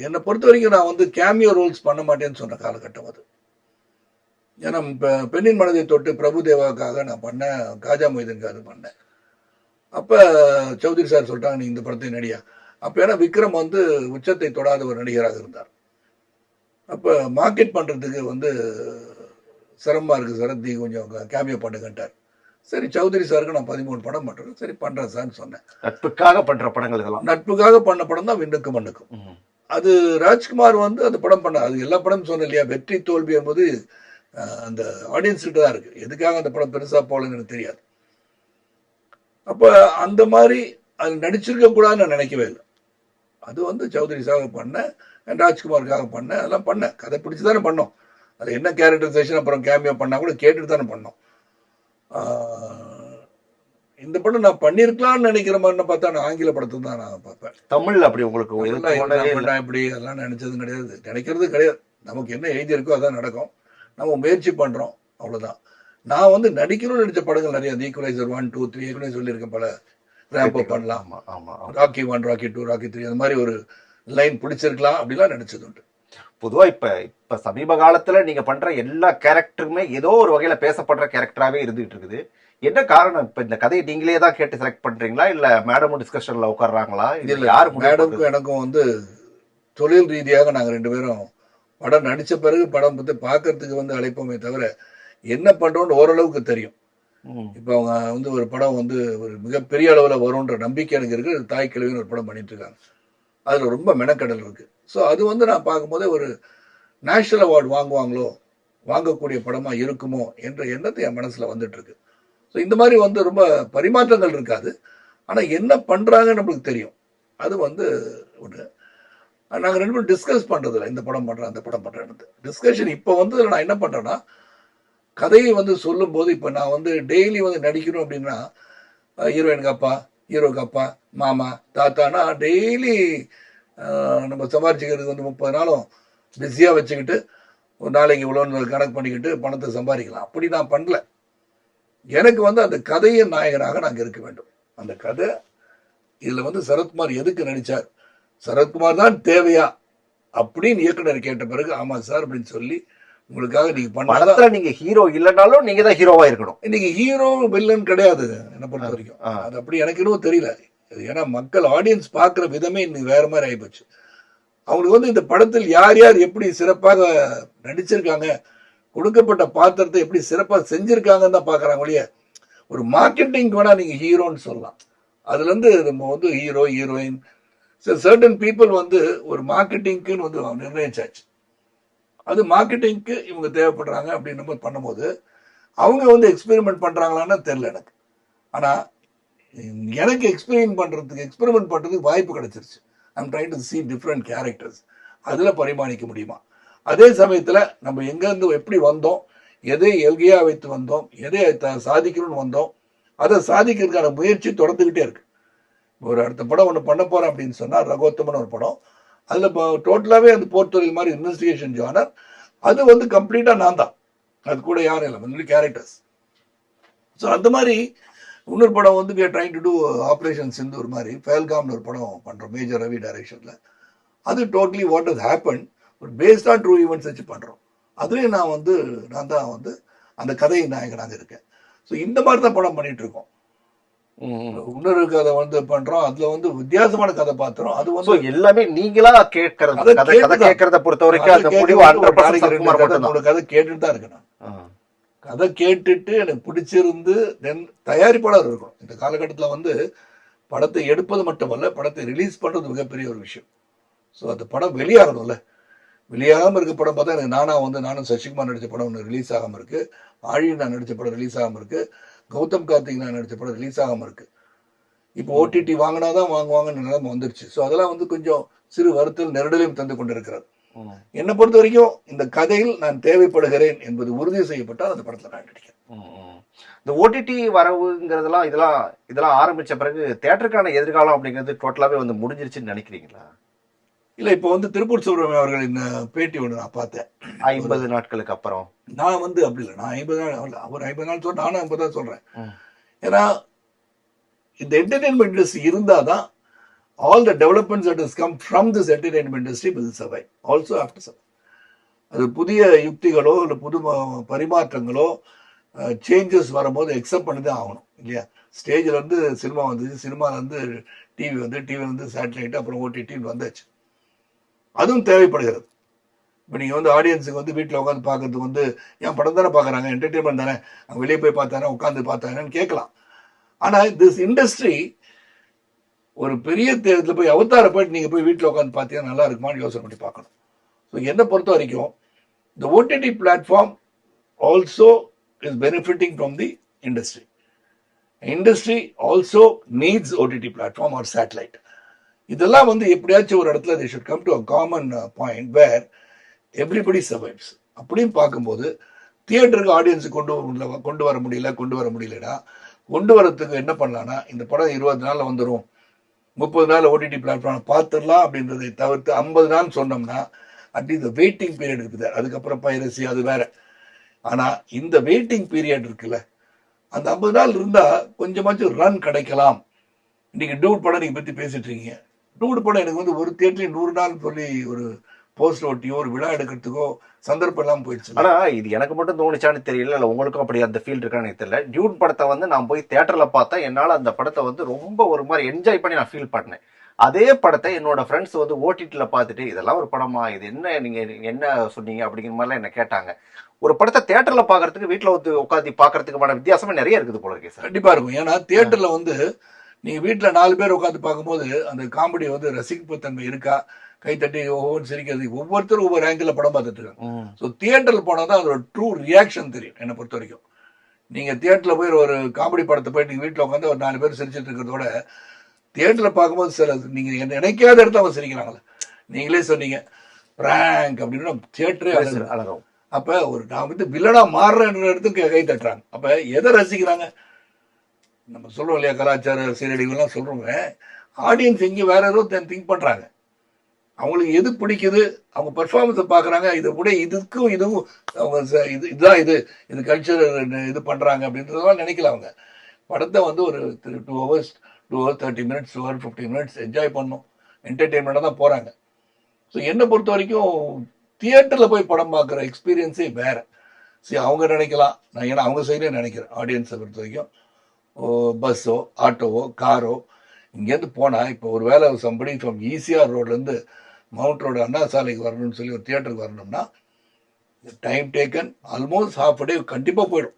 Speaker 2: என்னை பொறுத்த வரைக்கும் நான் கேமியோ ரோல்ஸ் பண்ண மாட்டேன்னு சொன்ன காலகட்டம் அது. ஏன்னா பெண்ணின் மனதை தொட்டு பிரபுதேவாவுக்காக நான் பண்ணேன், காஜா மொய்தீனுக்காக பண்ணேன். அப்போ சௌத்ரி சார் சொல்லிட்டாங்க நீ இந்த படத்தை நடியா. அப்போ ஏன்னா விக்ரம் உச்சத்தை தொடாத ஒரு நடிகராக இருந்தார். அப்போ மார்க்கெட் பண்ணுறதுக்கு சிரமமாக இருக்குது சார், நீ கொஞ்சம் கேமியோ பண்ணுங்கன்ட்டார். சரி சௌத்ரி சாருக்கு நான் 13 படம் பண்ணுறேன், சரி பண்ணுறேன் சார்னு சொன்னேன்.
Speaker 1: நட்புக்காக பண்ணுற படங்கள் இதெல்லாம்.
Speaker 2: நட்புக்காக பண்ண படம் தான் விண்ணுக்கும் மண்ணுக்கும். அது ராஜ்குமார் அந்த படம் பண்ண, அது எல்லா படமும் சொன்னேன் இல்லையா, வெற்றி தோல்வி என்பது அந்த ஆடியன்ஸ் கிட்ட தான் இருக்கு. எதுக்காக அந்த படம் பெருசா போலன்னு எனக்கு தெரியாது. அப்ப அந்த மாதிரி அது நடிச்சிருக்க கூடாதுன்னு நான் நினைக்கவே இல்லை. அது சௌத்ரிஸாக பண்ணேன், ராஜ்குமாருக்காக பண்ணேன், அதெல்லாம் பண்ணேன். கதை பிடிச்சி தானே பண்ணோம். அது என்ன கேரக்டரைசேஷன் அப்புறம் கேமியோ பண்ணா கூட கேட்டுட்டு தானே பண்ணோம். இந்த படம் நான் பண்ணிருக்கலாம்னு நினைக்கிற மாதிரி பார்த்தா நான் ஆங்கில படத்தை தான் நான் பார்ப்பேன்.
Speaker 1: தமிழ்ல அப்படி உங்களுக்கு
Speaker 2: இப்படி அதெல்லாம் நினைச்சதும் கிடையாது, நினைக்கிறது கிடையாது. நமக்கு என்ன எழுதி இருக்கோ அதான் நடக்கும். நம்ம முயற்சி பண்றோம், அவ்வளவுதான். நான் நடிக்கணும்னு நடிச்ச படங்கள் நிறைய, ஈக்குவலைசர் 1, 2, 3 ஏற்கனவே சொல்லியிருக்கேன். பல ரேம்ப் அப் பண்ணலாம், ராக்கி 1, ராக்கி 2, ராக்கி 3 அந்த மாதிரி ஒரு லைன் பிடிச்சிருக்கலாம் அப்படிலாம் நடிச்சது உண்டு.
Speaker 1: பொதுவா இப்ப சமீப காலத்துல நீங்க பண்ற எல்லா கேரக்டருமே ஏதோ ஒரு வகையில பேசப்படுற கேரக்டராகவே இருந்துகிட்டு இருக்குது. என்ன காரணம்? இப்ப இந்த கதையை நீங்களே தான் கேட்டு செலக்ட் பண்றீங்களா, இல்ல மேடமும் டிஸ்கஷன்ல உட்கார்றாங்களா?
Speaker 2: இல்ல யாரு மேடமுக்கும் எனக்கும் தொழில் ரீதியாக நாங்க 2 பேரும் படம் நடிச்ச பிறகு படம் பார்க்கறதுக்கு அழைப்போமே தவிர என்ன பண்றோம்னு ஓரளவுக்கு தெரியும். இப்ப அவங்க ஒரு படம் ஒரு மிகப்பெரிய அளவுல வரும்ன்ற நம்பிக்கை எனக்கு இருக்கு. தாய் கிழவின்னு ஒரு படம் பண்ணிட்டு இருக்காங்க, அதுல ரொம்ப மெனக்கடல் இருக்கு. ஸோ அது நான் பார்க்கும்போதே ஒரு நேஷனல் அவார்டு வாங்குவாங்களோ, வாங்கக்கூடிய படமா இருக்குமோ என்ற எண்ணத்தை என் மனசுல வந்துட்டு இருக்கு. ஸோ இந்த மாதிரி ரொம்ப பரிமாற்றங்கள் இருக்காது, ஆனா என்ன பண்றாங்கன்னு நம்மளுக்கு தெரியும். அது ஒன்று நாங்கள் 2 பேரும் டிஸ்கஸ் பண்றதில்ல, இந்த படம் பண்றேன் அந்த படம் பண்றேன் டிஸ்கஷன். இப்போ நான் என்ன பண்றேன்னா, கதையை சொல்லும் போது இப்ப நான் டெய்லி நடிக்கணும் அப்படின்னா, ஹீரோயினுக்கு அப்பா, ஹீரோக்கு அப்பா, மாமா, தாத்தானா டெய்லி நம்ம சம்பாரிச்சுக்கிறது 30 நாளும் பிஸியா வச்சுக்கிட்டு ஒரு நாளைக்கு இவ்வளோன்னு கணக்கு பண்ணிக்கிட்டு பணத்தை சம்பாதிக்கலாம். அப்படி நான் பண்ணல. எனக்கு அந்த கதையின் நாயகனாக நாங்கள் இருக்க வேண்டும். அந்த கதை இதுல சரத்குமார் எதுக்கு நடிச்சார், சரத்குமார் தான் தேவையா அப்படின்னு இயக்குனர் கேட்ட பிறகு ஆமா சார் அப்படின்னு சொல்லி, உங்களுக்காக நீங்க பண்ணாதான்
Speaker 1: நீங்க ஹீரோ இல்லைனாலும் நீங்க தான் ஹீரோவா இருக்கணும்.
Speaker 2: இன்னைக்கு ஹீரோ வில்லன் கிடையாது என்னை பொறுத்த வரைக்கும். அது அப்படி எனக்கு இன்னும் தெரியல. ஏன்னா மக்கள் ஆடியன்ஸ் பார்க்குற விதமே இன்னைக்கு வேற மாதிரி ஆயிப்போச்சு. அவங்களுக்கு இந்த படத்தில் யார் யார் எப்படி சிறப்பாக நடிச்சிருக்காங்க, கொடுக்கப்பட்ட பாத்திரத்தை எப்படி சிறப்பாக செஞ்சிருக்காங்கன்னு தான் பார்க்குறாங்க ஒழிய, ஒரு மார்க்கெட்டிங் வேணா நீங்க ஹீரோன்னு சொல்லலாம். அதுல இருந்து நம்ம ஹீரோ ஹீரோயின் சர்டன் பீப்புள் ஒரு மார்க்கெட்டிங்க்குன்னு நிர்ணயிச்சாச்சு. அது மார்க்கெட்டிங்க்கு இவங்க தேவைப்படுறாங்க அப்படின்னு நம்ம பண்ணும்போது அவங்க எக்ஸ்பெரிமெண்ட் பண்றாங்களான்னு தெரியல எனக்கு. ஆனா எனக்கு எக்ஸ்பெரிமெண்ட் பண்றதுக்கு வாய்ப்பு கிடைச்சிருச்சு. I'm trying to see different characters. அதுல பரிமாணிக்க முடியுமா? அதே சமயத்துல நம்ம எங்கிருந்து எப்படி வந்தோம், எதை எல்கையா வைத்து வந்தோம், எதை சாதிக்கணும்னு வந்தோம், அதை சாதிக்கிறதுக்கான முயற்சி தொடர்ந்துகிட்டே இருக்கு. ஒரு அடுத்த படம் ஒன்று பண்ண போறேன் அப்படின்னு சொன்னா, ரகோத்தமன் ஒரு படம், அதுல டோட்டலாவே அந்த போர்த்தொழில் மாதிரி இன்வெஸ்டிகேஷன் ஜானர். அது கம்ப்ளீட்டா நான் தான், அது கூட யாரும் இல்லை, ஒன்லி கேரக்டர்ஸ். ஸோ அந்த மாதிரி இன்னொரு படம் we are trying to do operation Sindoor மாதிரி ஃபேல்காம்னு ஒரு படம் பண்றோம், மேஜர் ரவி டைரக்ஷன்ல. அது totally what has happen based on true events வச்சு பண்றோம். அதுவே நான் தான் அந்த கதையின் நாயகனாக இருக்கேன். ஸோ இந்த மாதிரி தான் படம் பண்ணிட்டு இருக்கோம். இன்னொரு கதை பண்றோம், அதுல வித்தியாசமான கதை பாத்துறோம். அது
Speaker 1: எல்லாமே நீங்களா கேட்கறது, கேட்கறத பொறுத்த வரைக்கும்
Speaker 2: கதை கேட்டுட்டு தான் இருக்கு. நான் கதை கேட்டுட்டு எனக்கு பிடிச்சிருந்து தென் தயாரிப்பாளர் இருக்கணும். இந்த காலகட்டத்தில் படத்தை எடுப்பது மட்டுமல்ல, படத்தை ரிலீஸ் பண்றது மிகப்பெரிய ஒரு விஷயம். ஸோ அந்த படம் வெளியாகணும்ல. வெளியாகாம இருக்க படம் பார்த்தா எனக்கு நானும் சசிகுமார் நடிச்ச படம் ஒன்று ரிலீஸ் ஆகாம இருக்கு, ஆழி நான் நடிச்ச படம் ரிலீஸ் ஆகாம இருக்கு, கௌதம் கார்த்திக் நான் நடிச்ச படம் ரிலீஸ் ஆகாம இருக்கு. இப்போ ஓடிடி வாங்கினாதான் வாங்குவாங்கன்னு நிலைமை வந்துருச்சு. ஸோ அதெல்லாம் வந்து கொஞ்சம் சிறு வருத்தல் நெருடலையும் தந்து கொண்டிருக்கிறது. என்னை பொறுத்த வரைக்கும் இந்த கதையில் நான் தேவைப்படுகிறேன் என்பது உறுதி செய்யப்பட்டால் அந்த படத்துல நான் நடிக்கிறேன்.
Speaker 1: இந்த ஓடிடி வரவுங்கிறதெல்லாம் இதெல்லாம் ஆரம்பிச்ச பிறகு தியேட்டருக்கான எதிர்காலம் அப்படிங்கிறது டோட்டலாவே வந்து முடிஞ்சிருச்சுன்னு நினைக்கிறீங்களா?
Speaker 2: இல்ல, இப்போ வந்து திருப்பூர் சுப்ரமணியம் அவர்களின் பேட்டி ஒன்று நான் பார்த்தேன்
Speaker 1: 50 நாட்களுக்கு அப்புறம்.
Speaker 2: நான் வந்து அப்படி இல்லை, நான் 50 நாள், அவர் 50 நாள் சொல்றேன், நானும் 50 தான் சொல்றேன். ஏன்னா இந்த என்டர்டைன்மெண்ட் இண்டஸ்ட்ரி இருந்தாதான் all the developments that has come from this entertainment industry will survive also after survive. அது புதிய யுக்திகளோ இல்லை புது பரிமாற்றங்களோ சேஞ்சஸ் வரும்போது எக்ஸப்ட் பண்ணி தான் ஆகணும் இல்லையா? ஸ்டேஜில் வந்து சினிமா வந்துச்சு, சினிமாவில் வந்து டிவி வந்து, டிவி வந்து சேட்டலைட், அப்புறம் ஓடிடின்னு வந்தாச்சு. அதுவும் தேவைப்படுகிறது. இப்போ நீங்கள் வந்து ஆடியன்ஸுக்கு வந்து வீட்டில் உட்காந்து பார்க்கறதுக்கு வந்து என் படம் தானே பார்க்குறாங்க, என்டர்டெயின்மெண்ட் தானே, அவங்க வெளியே போய் பார்த்தானே உட்காந்து பார்த்தாங்கன்னு கேட்கலாம். ஆனால் திஸ் இண்டஸ்ட்ரி ஒரு பெரிய தேர்தலில் போய் அவதார போயிட்டு நீங்கள் போய் வீட்டில் உட்காந்து பார்த்தீங்கன்னா நல்லா இருக்குமான்னு யோசனை பண்ணி பார்க்கணும். ஸோ என்னை பொறுத்த வரைக்கும் இந்த OTT platform also is benefiting from the industry. Industry also needs OTT platform R satellite. இதெல்லாம் வந்து எப்படியாச்சும் ஒரு இடத்துல they should come to a common point where everybody survives. அப்படின்னு பார்க்கும்போது தியேட்டருக்கு ஆடியன்ஸு கொண்டு வர முடியலன்னா கொண்டு வரதுக்கு என்ன பண்ணலான்னா, இந்த படம் 20 நாளில் வந்துடும், 30 நாள் ஓடிடி பிளாட்ஃபார்ம் பார்த்துடலாம் அப்படின்றதை தவிர்த்து 50 நாள் சொன்னோம்னா அட்லீஸ்ட் வெயிட்டிங் பீரியட் இருக்குது. அதுக்கப்புறம் பைரசி அது வேற. ஆனால் இந்த வெயிட்டிங் பீரியட் இருக்குல்ல, அந்த 50 நாள் இருந்தால் கொஞ்சமாச்சும் ரன் கிடைக்கலாம். இன்னைக்கு டூட் படம் நீங்கள் பற்றி பேசிட்டு இருக்கீங்க. டூட் படம் எனக்கு வந்து ஒரு தியேட்டர்லேயும் 100 நாள் சொல்லி ஒரு போஸ்ட் ஓட்டியோ ஒரு விழா எடுக்கிறதுக்கோ சந்தர்ப்பம் இல்லாமல் போயிடுச்சு.
Speaker 1: ஆனா இது எனக்கு மட்டும் தோணுச்சான்னு தெரியல, இல்லை உங்களுக்கும் அப்படி அந்த ஃபீல் இருக்கான்னு எனக்கு தெரியல. டியூட் படத்தை வந்து நான் போய் தியேட்டர்ல பார்த்தா என்னால் அந்த படத்தை வந்து ரொம்ப ஒரு மாதிரி என்ஜாய் பண்ணி நான் ஃபீல் பண்ணேன். அதே படத்தை என்னோட ஃப்ரெண்ட்ஸ் வந்து ஓடிடியில் பார்த்துட்டு இதெல்லாம் ஒரு படமா, இது என்ன நீங்க என்ன சொன்னீங்க அப்படிங்கிற மாதிரிலாம் என்ன கேட்டாங்க. ஒரு படத்தை தியேட்டர்ல பாக்குறதுக்கு வீட்டில் வந்து உட்காந்து பாக்குறதுக்குமான வித்தியாசமே நிறைய இருக்குது போல இருக்கு சார்.
Speaker 2: கண்டிப்பா இருக்கும். ஏன்னா தியேட்டர்ல வந்து நீங்க வீட்டுல 4 பேர் உட்காந்து பார்க்கும்போது அந்த காமெடி வந்து ரசிப்பு தன்மை இருக்கா, கைத்தட்டி ஒவ்வொரு சிரிக்கிறது, ஒவ்வொருத்தரும் ஒவ்வொரு ஆங்கிள் படம் பார்த்துட்டு இருக்காங்க. ஸோ தியேட்டர்ல போனாதான் அதோட ட்ரூ ரியாக்ஷன் தெரியும். என்னை பொறுத்த வரைக்கும் நீங்க தியேட்டர்ல போய் ஒரு காமெடி படத்தை போய் நீங்க வீட்டில் உட்காந்து ஒரு 4 பேர் சிரிச்சிட்டு இருக்கிறதோட தியேட்டர்ல பார்க்கும்போது சில நீங்க நினைக்காத இடத்துல அவங்க சிரிக்கிறாங்களே. நீங்களே சொன்னீங்க பிராங்க் அப்படின்னு தியேட்டரே அழகும். அப்ப ஒரு நான் வந்து வில்லனா மாறுற இடத்துக்கு கை தட்டுறாங்க. அப்ப எதை ரசிக்கிறாங்க? நம்ம சொல்றோம் இல்லையா, கலாச்சார சீரழிவுலாம் சொல்றோங்க. ஆடியன்ஸ் இங்கே வேற ஏதோ திங்க் பண்றாங்க. அவங்களுக்கு எது பிடிக்குது, அவங்க பெர்ஃபார்மன்ஸை பார்க்குறாங்க. இதை விட இதுக்கும் அவங்க இதுதான் இது கல்ச்சர் இது பண்ணுறாங்க அப்படின்றதெல்லாம் நினைக்கல. அவங்க படத்தை வந்து ஒரு 2 hours 30 minutes 2 hours 15 minutes enjoy பண்ணும், என்டர்டெயின்மெண்ட்டாக தான் போகிறாங்க. ஸோ என்னை பொறுத்த வரைக்கும் தியேட்டரில் போய் படம் பார்க்குற எக்ஸ்பீரியன்ஸே வேறு. சரி, அவங்க நினைக்கலாம், நான் ஏன்னா அவங்க சைட்லேயே நினைக்கிறேன். ஆடியன்ஸை பொறுத்த வரைக்கும் பஸ்ஸோ ஆட்டோவோ காரோ இங்கேருந்து போனால், இப்போ ஒரு வேலை சம்படி ஃப்ரம் ஈசிஆர் ரோட்லேருந்து மவுண்ட் ரோடு அண்ணா சாலைக்கு வரணும்னு சொல்லி ஒரு தியேட்டருக்கு வரணும்னா time taken almost half a day கண்டிப்பாக போயிடும்.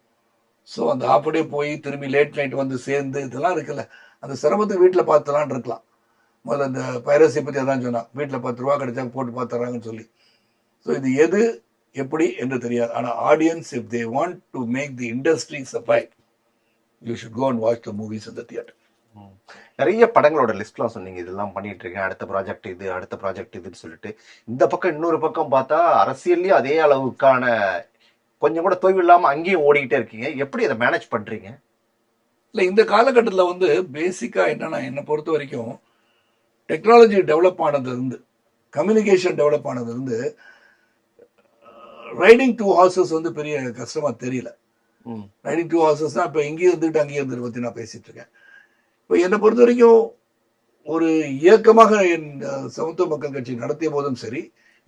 Speaker 2: ஸோ அந்த half a day போய் திரும்பி லேட் நைட் வந்து சேர்ந்து இதெல்லாம் இருக்குல்ல, அந்த சிரமத்துக்கு வீட்டில் பார்த்துலான் இருக்கலாம். முதல்ல இந்த பைரசி பற்றி அதான் சொன்னான், வீட்டில் 10 ரூபா கிடைச்சா போட்டு பார்த்துறாங்கன்னு சொல்லி. ஸோ இது எது எப்படி என்று தெரியாது. ஆனால் audience if they want to make the industry survive, you should go and watch the movies in the theatre.
Speaker 1: நிறைய படங்களோட லிஸ்ட்லாம் சொன்னீங்க, இதெல்லாம் பண்ணிட்டு இருக்கேன், அடுத்த ப்ராஜெக்ட் இது அடுத்த ப்ராஜெக்ட் இதுன்னு சொல்லிட்டு. இந்த பக்கம் இன்னொரு பக்கம் பார்த்தா அரசியல்லையும் அதே அளவுக்கான கொஞ்சம் கூட தொய்வு இல்லாமல் அங்கேயும் ஓடிக்கிட்டே இருக்கீங்க. எப்படி அதை மேனேஜ் பண்றீங்க?
Speaker 2: இல்லை, இந்த காலகட்டத்தில் வந்து பேசிக்காக என்னன்னா, என்னை பொறுத்த வரைக்கும் டெக்னாலஜி டெவலப் ஆனதுலேருந்து, கம்யூனிகேஷன் டெவலப் ஆனதுலேருந்து ரைடிங் 2 horses வந்து பெரிய கஷ்டமா தெரியல. ரைடிங் 2 horses தான் இப்போ இங்கேயும் இருந்துட்டு அங்கேயும் இருந்துட்டு பற்றி நான் பேசிட்டு இருக்கேன். இப்போ என்னை பொறுத்த வரைக்கும் ஒரு இயக்கமாக என் சமத்துவ மக்கள் கட்சி நடத்திய போதும் சரி,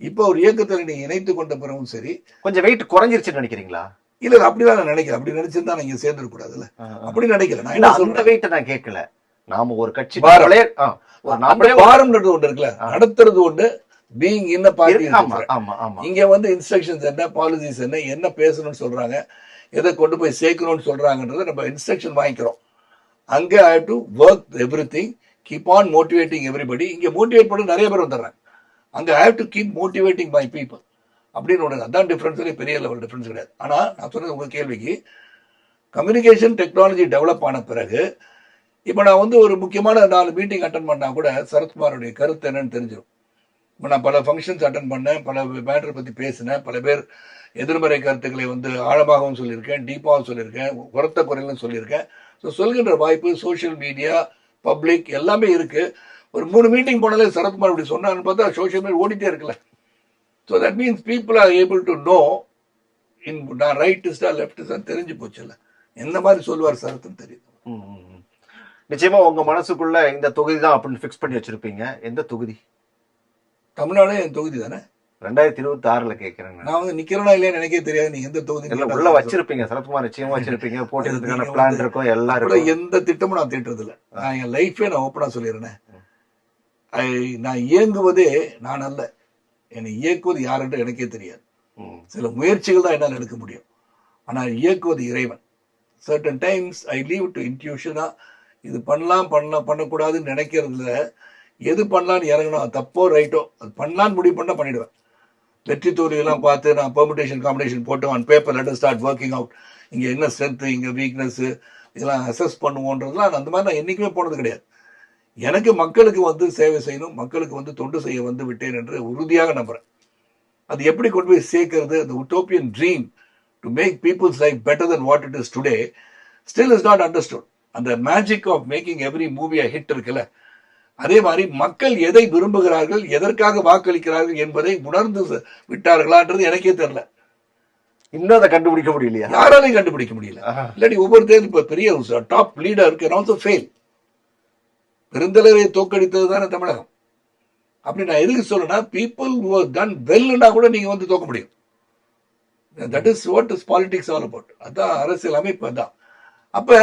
Speaker 2: இப்போ ஒரு இயக்கத்தில் நீ இணைத்து கொண்ட பிறகும் சரி,
Speaker 1: கொஞ்சம் வெயிட் குறைஞ்சிருச்சுன்னு நினைக்கிறீங்களா?
Speaker 2: இல்ல, அப்படிதான் நான் நினைக்கிறேன். அப்படி நினைச்சிருந்தா நீங்க சேர்ந்துடக்கூடாதுல்ல. அப்படி நினைக்கல. நான் என்ன
Speaker 1: சொல்ற வெயிட் நான் கேட்கல. நாம ஒரு கட்சி
Speaker 2: பாரம் ஒன்று இருக்குல்ல, நடத்துறது ஒன்று, பீயிங் இன் பார்ட்டி. இங்க வந்து இன்ஸ்ட்ரக்ஷன்ஸ் என்ன, பாலிசிஸ் என்ன பேசணும்னு சொல்றாங்க, எதை கொண்டு போய் சேர்க்கணும்னு சொல்றாங்கன்றத நம்ம இன்ஸ்ட்ரக்ஷன் வாங்கிக்கிறோம். அங்கே I have to work everything, keep on motivating everybody. இங்க மோட்டிவேட் பண்ண நிறைய பேர் வந்துடுறாங்க. அங்கே I have to keep motivating my people அப்படின்னு ஒன்று. அதான் டிஃப்ரென்ஸ்லேயே பெரிய லெவல் டிஃப்ரென்ஸ் கிடையாது. ஆனால் நான் சொன்னது உங்கள் கேள்விக்கு, கம்யூனிகேஷன் டெக்னாலஜி டெவலப் ஆன பிறகு இப்போ நான் வந்து ஒரு முக்கியமான 4 மீட்டிங் அட்டன் பண்ணால் கூட சரத்குமாருடைய கருத்து என்னன்னு தெரிஞ்சிடும். இப்போ நான் பல ஃபங்க்ஷன்ஸ் அட்டன் பண்ணேன், பல மேட்டரை பற்றி பேசினேன், பல பேர் எதிர்மறை கருத்துக்களை வந்து ஆழமாகவும் சொல்லியிருக்கேன், டீப்பாகவும் சொல்லியிருக்கேன், உரத்த குறையிலும் சொல்லியிருக்கேன். ஸோ சொல்கின்ற வாய்ப்பு சோஷியல் மீடியா, பப்ளிக் எல்லாமே இருக்கு. ஒரு 3 மீட்டிங் போனாலே சரத்குமார் இப்படி சொன்னான்னு பார்த்தா சோஷியல் மீடியா ஓடிட்டே இருக்குல்ல. So that means people are able to know நான் ரைட்டிஸ்டா லெப்டிஸ்டா தெரிஞ்சு போச்சுல்ல. எந்த மாதிரி சொல்லுவார் சரத்துன்னு தெரியுது.
Speaker 1: நிச்சயமா உங்க மனசுக்குள்ள இந்த தொகுதி தான் அப்படின்னு பிக்ஸ் பண்ணி வச்சிருப்பீங்க. எந்த தொகுதி?
Speaker 2: தமிழ்நாடு என் தொகுதி தானே.
Speaker 1: 2026 கேட்கிறேன்.
Speaker 2: நான் வந்து நிக்கிறேனா இல்லையா எனக்கே தெரியாது. நீங்க எந்த தொகுதி
Speaker 1: உள்ள வச்சிருப்பீங்க, சரத்குமார் நிச்சயமா வச்சிருப்பீங்க, போட்டிருக்கான பிளான் இருக்கும், எல்லாரும்.
Speaker 2: எந்த திட்டமும் நான் திட்டுறது இல்லை. நான் என் லைஃபே நான் ஓப்பனா சொல்லிடுறேன். நான் இயங்குவதே நான் அல்ல, என்னை இயக்குவது யார் என்று எனக்கே தெரியாது. சில முயற்சிகள் தான் என்னால் எடுக்க முடியும், ஆனால் இயக்குவது இறைவன். Certain times I leave to இன்ட்யூஷனா. இது பண்ணலாம் பண்ணக்கூடாதுன்னு நினைக்கிறதுல எது பண்ணலான்னு இறங்கணும், தப்போ ரைட்டோ அது பண்ணலான்னு முடிவு பண்ணால் பண்ணிடுவேன். வெற்றி தோல்வியெல்லாம் பார்த்து நான் பெர்முடேஷன் காம்பினேஷன் போட்டு on paper let us start working out, இங்கே என்ன ஸ்ட்ரென்த்து, இங்கே வீக்னஸ், இதெல்லாம் அசஸ் பண்ணுவோன்றதுலாம் அந்த மாதிரி நான் என்றைக்குமே போனது கிடையாது. எனக்கு மக்களுக்கு வந்து சேவை செய்யணும், மக்களுக்கு வந்து தொண்டு செய்ய வந்து விட்டேன் என்று உறுதியாக நம்புறேன். அது எப்படி கொண்டு போய் சேர்க்கிறது, அந்த utopian dream to make people's life better then what it is today still is not understood. அந்த magic of making every movie a hit இருக்குல்ல, அதே மாதிரி மக்கள் எதை விரும்புகிறார்கள், எதற்காக வாக்களிக்கிறார்கள் என்பதை உணர்ந்து விட்டார்களான்றது எனக்கே தெரியல.
Speaker 1: இன்னும் அதை கண்டுபிடிக்க முடியலையா?
Speaker 2: யாராலையும் கண்டுபிடிக்க முடியல. இல்லாட்டி ஒவ்வொரு தேர்தல் இப்ப பெரிய top leader can also fail. பெருந்தலைவரை தோக்கடித்தது தானே தமிழகம். அப்படி நான் எதுக்கு சொல்றேன்னா, பீப்புள் ஹூ ஹவ் டன் வெல்னா கூட நீங்க வந்து தோக்க முடியும். That is what is politics all about. அதான் அரசியல் அமைப்பு. அதான் அப்ப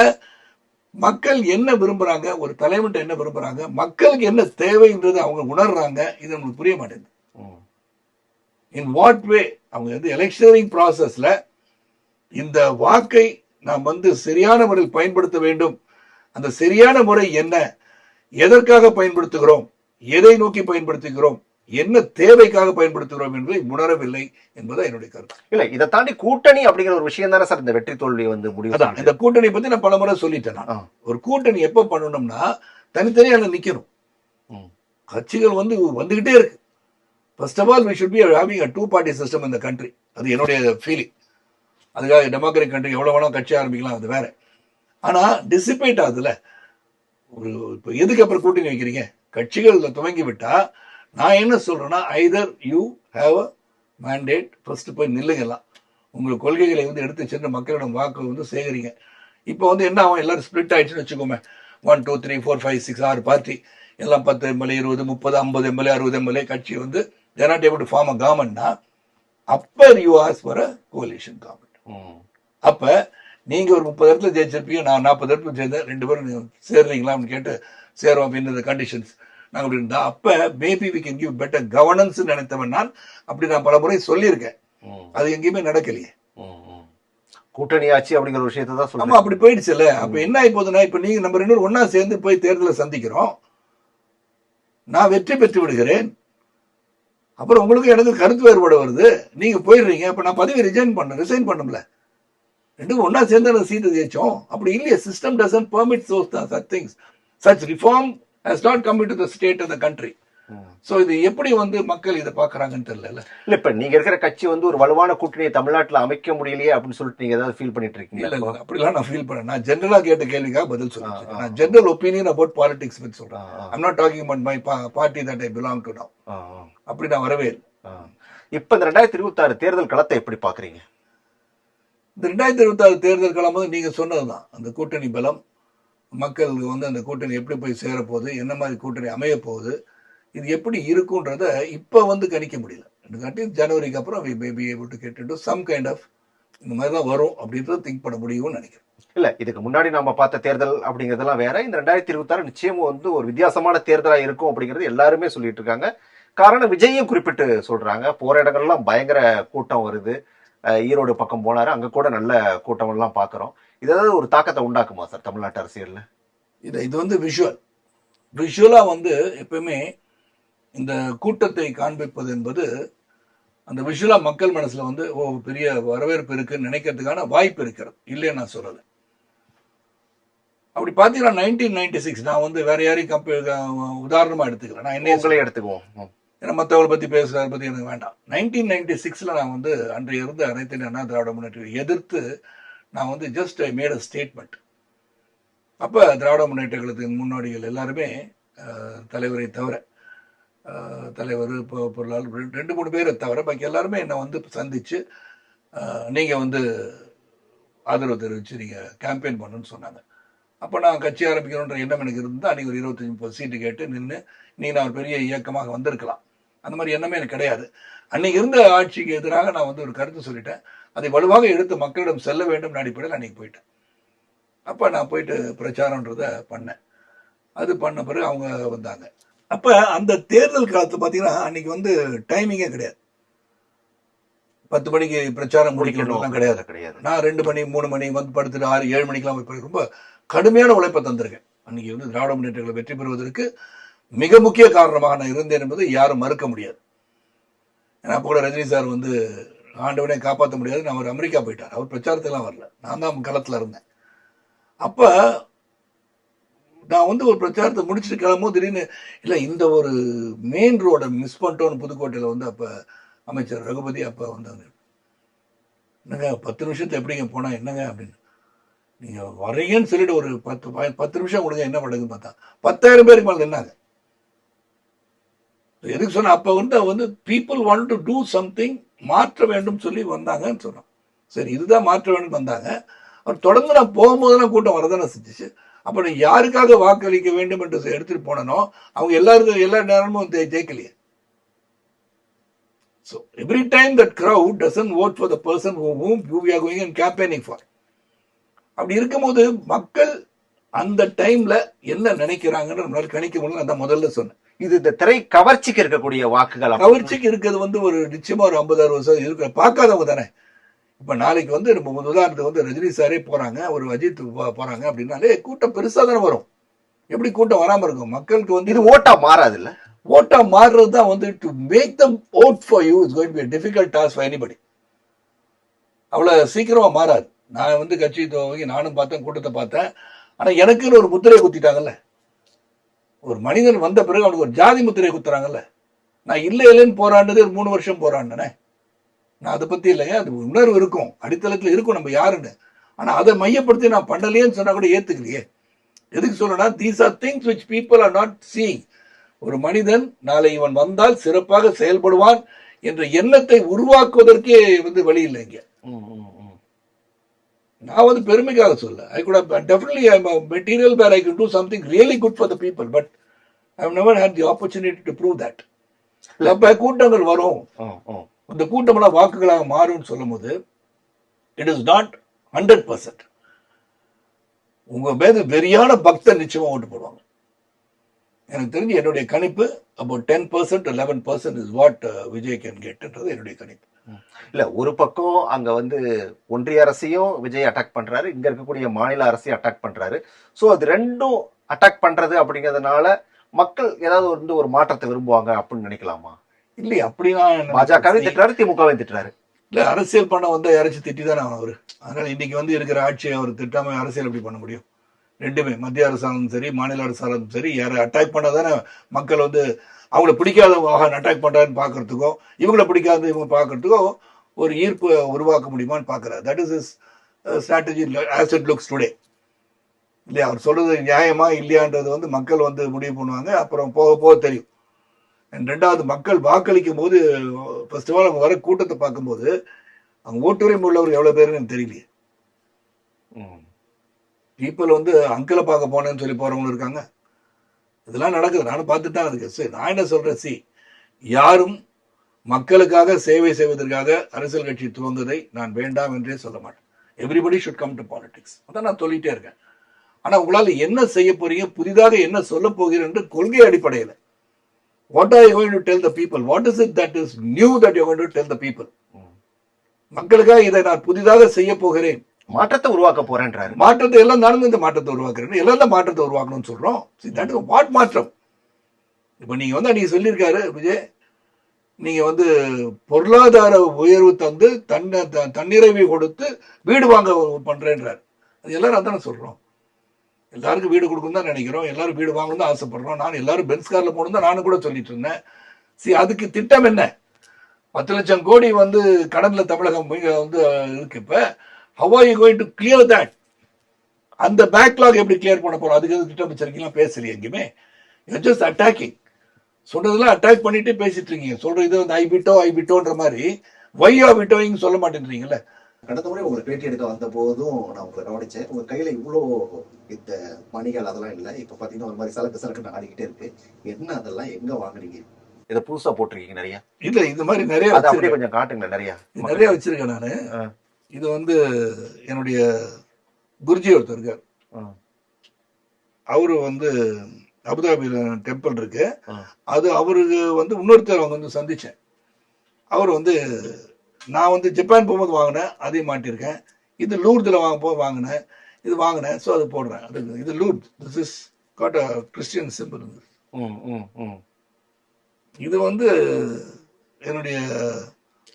Speaker 2: மக்கள் என்ன விரும்புறாங்க, ஒரு தலைவன்ட்ட என்ன விரும்புறாங்க, மக்களுக்கு என்ன தேவைன்றது அவங்க உணர்றாங்க. இது நமக்கு புரிய மாட்டேங்குது. இன் வாட் வே அவங்க வந்து எலெக்ஷனிங் ப்ராசஸ்ல இந்த வாக்கை நாம் வந்து சரியான முறையில் பயன்படுத்த வேண்டும். அந்த சரியான முறை என்ன, எதற்காக பயன்படுத்துகிறோம், எதை நோக்கி பயன்படுத்துகிறோம், என்ன தேவைக்காக பயன்படுத்துகிறோம் என்பதை உணரவில்லை என்பது என்னுடைய கருத்து.
Speaker 1: இல்ல, இதை தாண்டி கூட்டணி அப்படிங்கிற ஒரு விஷயம் தானே சார் இந்த வெற்றி தோல்வி வந்து முடிவு.
Speaker 2: இந்த கூட்டணி பத்தி நான் பல முறை சொல்லிட்டேன். ஒரு கூட்டணி எப்ப பண்ணணும்னா தனித்தனியாக நிக்கணும். கட்சிகள் வந்து வந்துகிட்டே இருக்கு. First of all we should be having a 2-party system in the country. அது என்னுடைய ஃபீலிங். அதுக்காக டெமோக்ராட்டிக் கண்ட்ரி எவ்வளவு வேணா கட்சி ஆரம்பிக்கலாம், அது வேற. ஆனா டிசிபேட் ஆகுதுல. ஒரு இப்போ எதுக்கு அப்புறம் கூட்டணி வைக்கிறீங்க? கட்சிகள் துவங்கி விட்டா நான் என்ன சொல்றேன்னா, Hyder you have a mandate, first போய் நில்லுங்கலாம், உங்களுக்கு கொள்கைகளை வந்து எடுத்து சென்று மக்களிடம் வாக்கு வந்து சேகரிங்க. இப்போ வந்து என்ன ஆகும், எல்லாரும் ஸ்பிளிட் ஆயிடுச்சுன்னு வச்சுக்கோமே, 1 2 3 4 5 6 6 பார்ட்டி, எல்லாம் 10 எம்எல்ஏ 20 30 50 எம்எல்ஏ 60 எம்எல்ஏ கட்சி வந்து they are not able to form a government. அப்ப you ask for a coalition government. அப்ப நீங்க ஒரு 30 இடத்துல ஜெயிச்சிருப்பீங்க, நான் 40 இடத்துல ஜெயிச்சேன், 2 பேரும் சேர்றீங்களா அப்படின்னு கேட்டு சேருவோம் அப்படின்னு கண்டிஷன்ஸ் நாங்க அப்படி இருந்தா, அப்ப maybe we can give better governance நினைத்தவன் நான். அப்படி நான் பல முறை சொல்லியிருக்கேன். அது எங்கேயுமே நடக்கலையே.
Speaker 1: கூட்டணி ஆட்சி அப்படிங்கிற ஒரு விஷயத்தை தான் சொல்லுங்க.
Speaker 2: ஆமா, அப்படி போயிடுச்சு இல்ல. அப்ப என்ன ஆகி போகுதுன்னா, இப்ப நீங்க நம்ம 2 பேரும் ஒன்னா சேர்ந்து போய் தேர்தலை சந்திக்கிறோம், நான் வெற்றி பெற்று விடுகிறேன், அப்புறம் உங்களுக்கு எனக்கு கருத்து வேறுபாடு வருது, நீங்க போயிடுறீங்க, அப்ப நான் பதவி ரிசைன் பண்ணும்ல, 2 ஒன்னா சேர்ந்து சீட்டு ஜெயிச்சோம். அப்படி இல்லையே, system doesn't permit such things. Such reform has not come into the state of the country. So இது எப்படி வந்து மக்கள் இதை பாக்குறாங்கன்னு தெரியல.
Speaker 1: இல்ல, இப்ப நீங்க இருக்கிற கட்சி வந்து ஒரு வலுவான கூட்டணியை தமிழ்நாட்டுல அமைக்க முடியலையே அப்படின்னு சொல்லிட்டு நீங்க ஏதாவது ஃபீல் பண்ணிட்டு இருக்கீங்க?
Speaker 2: இல்ல, அப்படிலாம் நான் ஃபீல் பண்ணேன். நான் ஜெனரலா கேட்ட கேள்விக்காக பதில் சொல்றேன். நான் ஜெனரல் ஒப்பீனியன் அபவுட் பாலிடிக்ஸ் பத்தி சொல்றேன். I am not talking about my party that I belong to now. அப்படி நான் வரவே இல்லை.
Speaker 1: இப்ப இந்த 2026 தேர்தல் களத்தை எப்படி பாக்குறீங்க?
Speaker 2: இந்த 2026 தேர்தல் களம் வந்து நீங்க சொன்னதுதான், அந்த கூட்டணி பலம், மக்கள் வந்து அந்த கூட்டணி எப்படி போய் சேரப்போகுது, என்ன மாதிரி கூட்டணி அமைய போகுது, இது எப்படி இருக்குன்றத இப்ப வந்து கணிக்க முடியல. ஜனவரிக்கு அப்புறம் we may be able to get into some kind of இந்த மாதிரி தான் வரும் அப்படின்றத திங்க் பண்ண முடியும்னு நினைக்கிறேன்.
Speaker 1: இல்ல, இதுக்கு முன்னாடி நம்ம பார்த்த தேர்தல் அப்படிங்கறதெல்லாம் வேற. இந்த 2026 நிச்சயமும் வந்து ஒரு வித்தியாசமான தேர்தலா இருக்கும் அப்படிங்கிறது எல்லாருமே சொல்லிட்டு இருக்காங்க. காரணம் விஜயும் குறிப்பிட்டு சொல்றாங்க. போற இடங்கள்லாம் பயங்கர கூட்டம் வருது. ஈரோடு பக்கம் போனாரு, அங்க கூட நல்ல கூட்டம் எல்லாம் பாக்குறோம். இது ஏதாவது ஒரு தாக்கத்தை உண்டாக்குமா சார் தமிழ்நாட்டு அரசியல்ல?
Speaker 2: இது வந்து விஷுவலா வந்து எப்பவுமே இந்த கூட்டத்தை காண்பிப்பது என்பது அந்த விஷுவலா மக்கள் மனசுல வந்து பெரிய வரவேற்பு இருக்குன்னு நினைக்கிறதுக்கான வாய்ப்பு இருக்கிறது, இல்லைன்னு நான் சொல்லலை. அப்படி பார்த்தீங்கன்னா 1996 நான் வந்து வேற யாரையும் உதாரணமா எடுத்துக்கிறேன், நான்
Speaker 1: என்னையே எடுத்துக்குவோம்.
Speaker 2: ஏன்னா மற்றவங்களை பற்றி பேசுறதை பற்றி எனக்கு வேண்டாம். 1996 நான் வந்து அன்றைய இருந்த அனைத்து இந்திய அண்ணா திராவிட முன்னேற்ற எதிர்த்து நான் வந்து just I made a statement. அப்போ திராவிட முன்னேற்ற கழகத்தின் முன்னோடிகள் எல்லாருமே தலைவரை தவிர, தலைவர் பொருளாளர் 2-3 பேரை தவிர பாக்கி எல்லாருமே என்னை வந்து சந்திச்சு நீங்கள் வந்து ஆதரவு தெரிவித்து நீங்கள் கேம்பெயின் பண்ணணும்னு சொன்னாங்க. அப்போ நான் கட்சி ஆரம்பிக்கணுன்ற எண்ணம் எனக்கு இருந்தால் அன்றைக்கி ஒரு 25-30 சீட்டு கேட்டு நின்று நீங்கள் நான் ஒரு பெரிய இயக்கமாக வந்திருக்கலாம். அந்த மாதிரி எண்ணமே எனக்கு கிடையாது. அன்னைக்கு இருந்த ஆட்சிக்கு எதிராக நான் வந்து ஒரு கருத்து சொல்லிட்டேன், அதை வலுவாக எடுத்து மக்களிடம் செல்ல வேண்டும் அடிப்படையில் அன்னைக்கு போயிட்டேன். அப்போ நான் போயிட்டு பிரச்சாரன்றதை பண்ணேன். அது பண்ண பிறகு அவங்க வந்தாங்க. அப்போ அந்த தேர்தல் காலத்து பார்த்தீங்கன்னா அன்னைக்கு வந்து டைமிங்கே கிடையாது. 10 மணிக்கு பிரச்சாரம் முடிக்கணும்லாம் கிடையாது. நான் 2 மணி 3 மணி வந்து படுத்துட்டு 6-7 மணிக்கெல்லாம் போய் ரொம்ப கடுமையான உழைப்பை தந்திருக்கேன். அன்னைக்கு வந்து திராவிட முன்னேற்றங்களை வெற்றி பெறுவதற்கு மிக முக்கிய காரணமாக நான் இருந்தேன் என்பது யாரும் மறுக்க முடியாது. ஏன்னா அப்போ கூட ரஜினி சார் வந்து ஆண்டவனே காப்பாற்ற முடியாது, நான் அவர் அமெரிக்கா போயிட்டார், அவர் பிரச்சாரத்தெல்லாம் வரல, நான் தான் களத்தில் இருந்தேன். அப்போ நான் வந்து ஒரு பிரச்சாரத்தை முடிச்சுட்டு கிளம்பும் திடீர்னு இல்லை இந்த ஒரு மெயின் ரோடை மிஸ் பண்ணிட்டோன்னு புதுக்கோட்டையில் வந்து அப்போ அமைச்சர் ரகுபதி அப்போ வந்தாங்க. என்னங்க 10 நிமிஷத்தை எப்படிங்க போனா என்னங்க அப்படின்னு, நீங்கள் வரீங்கன்னு சொல்லிட்டு ஒரு 10 நிமிஷம் கொடுங்க என்ன பண்ணுதுன்னு பார்த்தா 10,000 பேருக்கு மேலே நின்னாங்க. எதுக்கு சொன்ன அப்போ வந்து people want to do something, மாற்ற வேண்டும் சொல்லி வந்தாங்கன்னு சொன்னோம். சரி இதுதான் மாற்ற வேண்டும் வந்தாங்க. அவர் தொடர்ந்து நான் போகும்போதெல்லாம் கூட்டம் வரதானே செஞ்சிச்சு. அப்போ நான் யாருக்காக வாக்களிக்க வேண்டும் என்று எடுத்துட்டு போனனோ அவங்க எல்லா நேரமும் ஜெயிக்கலையே. So every time that crowd doesn't vote for the person whom we are going and campaigning for. அப்படி இருக்கும்போது மக்கள் அந்த டைம்ல என்ன நினைக்கிறாங்கன்னு நம்மளால கணிக்க முடியல. நான் முதல்ல சொன்னேன்,
Speaker 1: இது இந்த திரை கவர்ச்சிக்கு இருக்கக்கூடிய வாக்குகள்.
Speaker 2: கவர்ச்சிக்கு இருக்கிறது வந்து ஒரு நிச்சயமா ஒரு 50-60% இருக்கிற பார்க்காதவங்க தானே. இப்ப நாளைக்கு வந்து நம்ம உதாரணத்துக்கு வந்து ரஜினி சாரே போறாங்க, ஒரு அஜித் போறாங்க அப்படின்னாலே கூட்டம் பெருசா தானே வரும். எப்படி கூட்டம் வராம இருக்கும்? மக்களுக்கு வந்து
Speaker 1: இது ஓட்டா மாறாது இல்ல,
Speaker 2: ஓட்டா மாறுறது தான் வந்து to make them vote for you is going to be a difficult task for anybody. அவ்வளவு சீக்கிரமா மாறாது. நான் வந்து கட்சி துவங்கி நானும் பார்த்தேன், கூட்டத்தை பார்த்தேன். ஆனா எனக்குன்னு ஒரு முத்திரையை குத்திட்டாங்கல்ல. ஒரு மனிதன் வந்த பிறகு அவனுக்கு ஒரு ஜாதி முத்திரையை குத்துறாங்கல்ல. நான் இல்லைன்னு போராண்டது 3 வருஷம் போராடினேன். நான் அதை பத்தி இல்லைங்க, அது உணர்வு இருக்கும், அடித்தளத்தில் இருக்கும் நம்ம யாருன்னு. ஆனா அதை மையப்படுத்தி நான் பண்ணலையேன்னு சொன்னா கூட ஏத்துக்கலையே. எதுக்கு சொல்லனா, these are things which people are not seeing. ஒரு மனிதன் நாளை இவன் வந்தால் சிறப்பாக செயல்படுவான் என்ற எண்ணத்தை உருவாக்குவதற்கே வந்து வழி இல்லை இங்க. நான் வந்து பெருமைக்காக சொல்ல, I could have definitely I'm a material where I could do something really good for the people, but I've never had the opportunity to prove that. அப்ப கூட்டங்கள் வரும், அந்த கூட்டமெல்லாம் வாக்குகளாக மாறும்னு சொல்லும் போது இட் இஸ் நாட் 100%. உங்க மீது வெறியான பக்தர் நிச்சயமா ஓட்டு போடுவாங்க. எனக்கு தெரிஞ்சு என்னுடைய கணிப்பு about 10% to 11% is what Vijay can get என்றது என்னுடைய கணிப்பு.
Speaker 1: இல்ல, ஒரு பக்கம் அங்க வந்து ஒன்றிய அரசையும் விஜய் அட்டாக் பண்றாரு, இங்க இருக்கக்கூடிய மாநில அரசையும் அட்டாக் பண்றாரு. சோ அது ரெண்டும் அட்டாக் பண்றது அப்படிங்கிறதுனால மக்கள் ஏதாவது வந்து ஒரு மாற்றத்தை விரும்புவாங்க அப்படின்னு நினைக்கலாமா?
Speaker 2: இல்லையா, அப்படிலாம்
Speaker 1: பாஜகவே திட்டுறாரு, திமுகவே திட்டுறாரு.
Speaker 2: இல்ல, அரசியல் பண்ண வந்து யாராச்சும் திட்டி தானே அவரு. அதனால இன்னைக்கு வந்து இருக்கிற ஆட்சியை அவர் திட்டாம அரசியல் எப்படி பண்ண முடியும்? ரெண்டுமே, மத்திய அரசாங்கம் சரி மாநில அரசாங்கம் சரி, யாரை அட்டாக் பண்ணாதானே மக்கள் வந்து அவங்கள பிடிக்காதவங்க அட்டாக் பண்றாருன்னு பாக்குறதுக்கோ, இவங்கள பிடிக்காத இவங்க பாக்குறதுக்கோ ஒரு ஈர்ப்பு உருவாக்க முடியுமான்னு பாக்குறாரு. That is is strategy as it looks today. இல்லையா, அவர் சொல்றது நியாயமா இல்லையான்றது வந்து மக்கள் வந்து முடிவு பண்ணுவாங்க, அப்புறம் போக போக தெரியும். ரெண்டாவது, மக்கள் வாக்களிக்கும் போது ஃபர்ஸ்ட் ஆஃப் ஆல் அவங்க வர கூட்டத்தை பார்க்கும்போது அவங்க ஓட்டுரிமை உள்ளவர் எவ்வளவு பேருன்னு எனக்கு தெரியலையே. பீப்புள் வந்து அங்கிளை பார்க்க போனேன்னு சொல்லி போறவங்க இருக்காங்க. இதெல்லாம் நடக்குது, நானும் பார்த்துட்டு தான் இருக்கு. சரி, நான் என்ன சொல்றேன், யாரும் மக்களுக்காக சேவை செய்வதற்காக அரசியல் கட்சி துவங்குவதை நான் வேண்டாம் என்றே சொல்ல மாட்டேன். Everybody should come to politics, அதான் நான் சொல்லிட்டே இருக்கேன். ஆனா உங்களால் என்ன செய்ய போறீங்க, புதிதாக என்ன சொல்ல போகிறீங்க என்று கொள்கை அடிப்படையில் what are you going to tell the people? What is it that is new that you are going to tell the people? மக்களுக்காக இதை நான் புதிதாக செய்ய போகிறேன்,
Speaker 1: மாற்றத்தை உருவாக்க போறேன்றாரு.
Speaker 2: மாற்றத்தை எல்லாம் நடந்து இந்த மாற்றத்தை உருவாக்குறேன், எல்லாம் மாற்றத்தை உருவாக்கணும்னு சொல்றோம். வாட் மாற்றம்? இப்போ நீங்க வந்து அன்னைக்கு சொல்லியிருக்காரு விஜய், நீங்க வந்து பொருளாதார உயர்வு தந்து தன்னிறைவை கொடுத்து வீடு வாங்க பண்றேன்றார். அது எல்லாரும் அதானே சொல்றோம். எல்லாருக்கும் வீடு கொடுக்கணும் தான் நினைக்கிறோம், எல்லாரும் வீடு வாங்கணும் தான் ஆசைப்படுறோம். நான் எல்லாரும் பென்ஸ் கார்ல போகணும் தான் நானும் கூட சொல்லிட்டு இருந்தேன். அதுக்கு திட்டம் என்ன? 10 லட்சம் கோடி வந்து கடன்ல தமிழகம் வந்து இருக்கு. இப்ப how are you going to clear that? அந்த பேக்லாக் எப்படி கிளியர் பண்ண போறோம்? அதுக்கு திட்டம் வச்சிருக்கீங்களா? பேசலையே எங்கேயுமே. Just attacking. சொல்றதெல்லாம் அட்டாக் பண்ணிட்டு பேசிட்டு இருக்கீங்க. சொல்ற இது வந்து ஐபிட்டோன்ற மாதிரி வையா விட்டோயிங் சொல்ல மாட்டேன்றீங்கல்ல.
Speaker 3: கடந்த முறை உங்களை பேட்டி எடுக்க வந்த போதும் நான் உங்களை கவனிச்சேன். உங்க கையில இவ்வளோ இந்த மணிகள் அதெல்லாம் இல்லை. இப்ப பாத்தீங்கன்னா ஒரு மாதிரி சலக்கு ஆடிக்கிட்டே இருக்கு. என்ன அதெல்லாம் எங்க வாங்குறீங்க?
Speaker 1: இதை புதுசா போட்டிருக்கீங்க நிறைய?
Speaker 2: இல்ல, இது மாதிரி நிறைய
Speaker 1: அதை அப்படியே கொஞ்சம் காட்டுங்க. நிறைய
Speaker 2: வச்சிருக்கேன் நானு. இது வந்து என்னுடைய குருஜி ஒருத்தர் இருக்கார். அவரு வந்து அபுதாபியில டெம்பிள் இருக்கு. அது அவருக்கு வந்து இன்னொருத்தர் அவங்க வந்து சந்திச்சேன். அவர் வந்து நான் வந்து ஜப்பான் போகும்போது வாங்கினேன், அதையும் மாட்டியிருக்கேன். இது லூர்துல வாங்கினேன், இது வாங்கினேன். ஸோ அது போடுறேன். அது இது Lourdes. This is got a Christian simple. இது வந்து என்னுடைய